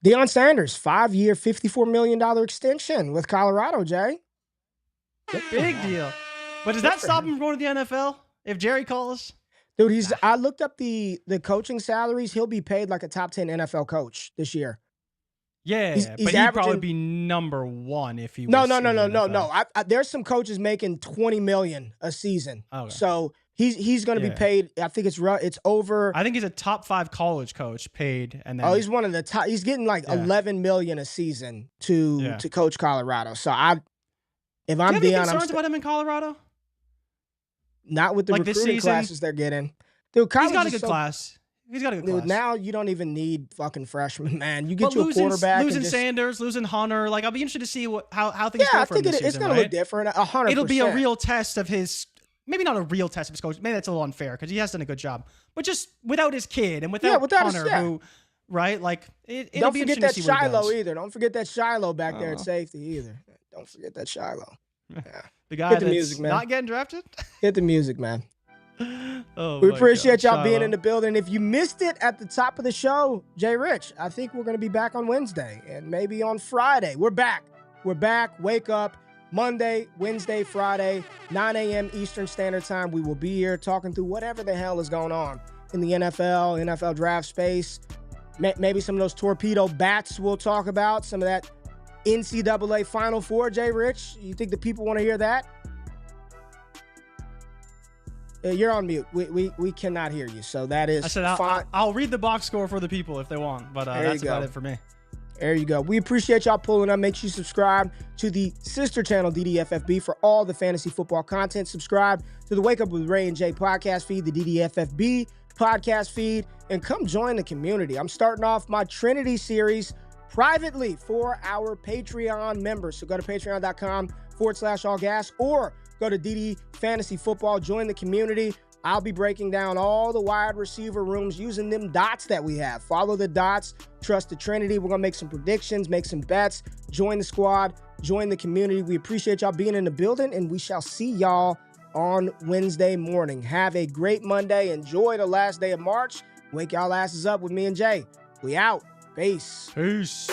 A: Deion Sanders, 5-year, $54 million extension with Colorado, Jay.
B: Big deal. But does that stop him from going to the NFL if Jerry calls?
A: Dude, I looked up the coaching salaries. He'll be paid like a top 10 NFL coach this year.
B: Yeah,
A: he's
B: but he'd probably be number one if he was.
A: No. There's some coaches making $20 million a season. Okay. So he's going to be paid. I think it's over.
B: I think he's a top 5 college coach paid, and then
A: he's one of the top. He's getting like $11 million a season to coach Colorado. So if I'm
B: do you
A: Deion,
B: have any concerns about him in Colorado?
A: Not with the
B: like
A: recruiting classes they're getting. Dude,
B: he's got a good class. He's got a good class.
A: Now you don't even need fucking freshmen, man. You get a quarterback.
B: Losing Sanders, losing Hunter. Like, I'll be interested to see how things go for him this season.
A: It's going to look different. 100%.
B: It'll be a real test of his. Maybe not a real test of his coach. Maybe that's a little unfair because he has done a good job. But just without his kid and without Hunter, who, right? Like, it'll be interesting to see what he does.
A: Don't forget that Shiloh either. Don't forget that Shiloh back there at safety either. Don't forget that Shiloh. Yeah.
B: The guy that's not getting drafted?
A: Hit the music, man.
B: Oh,
A: we appreciate y'all being in the building. If you missed it at the top of the show, Jay Rich, I think we're going to be back on Wednesday and maybe on Friday. We're back. Wake up. Monday, Wednesday, Friday, 9 a.m. Eastern Standard Time. We will be here talking through whatever the hell is going on in the NFL draft space. Maybe some of those torpedo bats we'll talk about. Some of that NCAA Final Four, Jay Rich. You think the people want to hear that? You're on mute. We cannot hear you, so that is fine.
B: I'll read the box score for the people if they want, but that's about it for me.
A: There you go. We appreciate y'all pulling up. Make sure you subscribe to the sister channel, DDFFB, for all the fantasy football content. Subscribe to the Wake Up with Ray and Jay podcast feed, the DDFFB podcast feed, and come join the community. I'm starting off my Trinity series privately for our Patreon members. So go to patreon.com/allgas or go to DD Fantasy Football, join the community. I'll be breaking down all the wide receiver rooms using them dots that we have. Follow the dots, trust the Trinity. We're going to make some predictions, make some bets, join the squad, join the community. We appreciate y'all being in the building, and we shall see y'all on Wednesday morning. Have a great Monday. Enjoy the last day of March. Wake y'all asses up with me and Jay. We out. Peace.
B: Peace.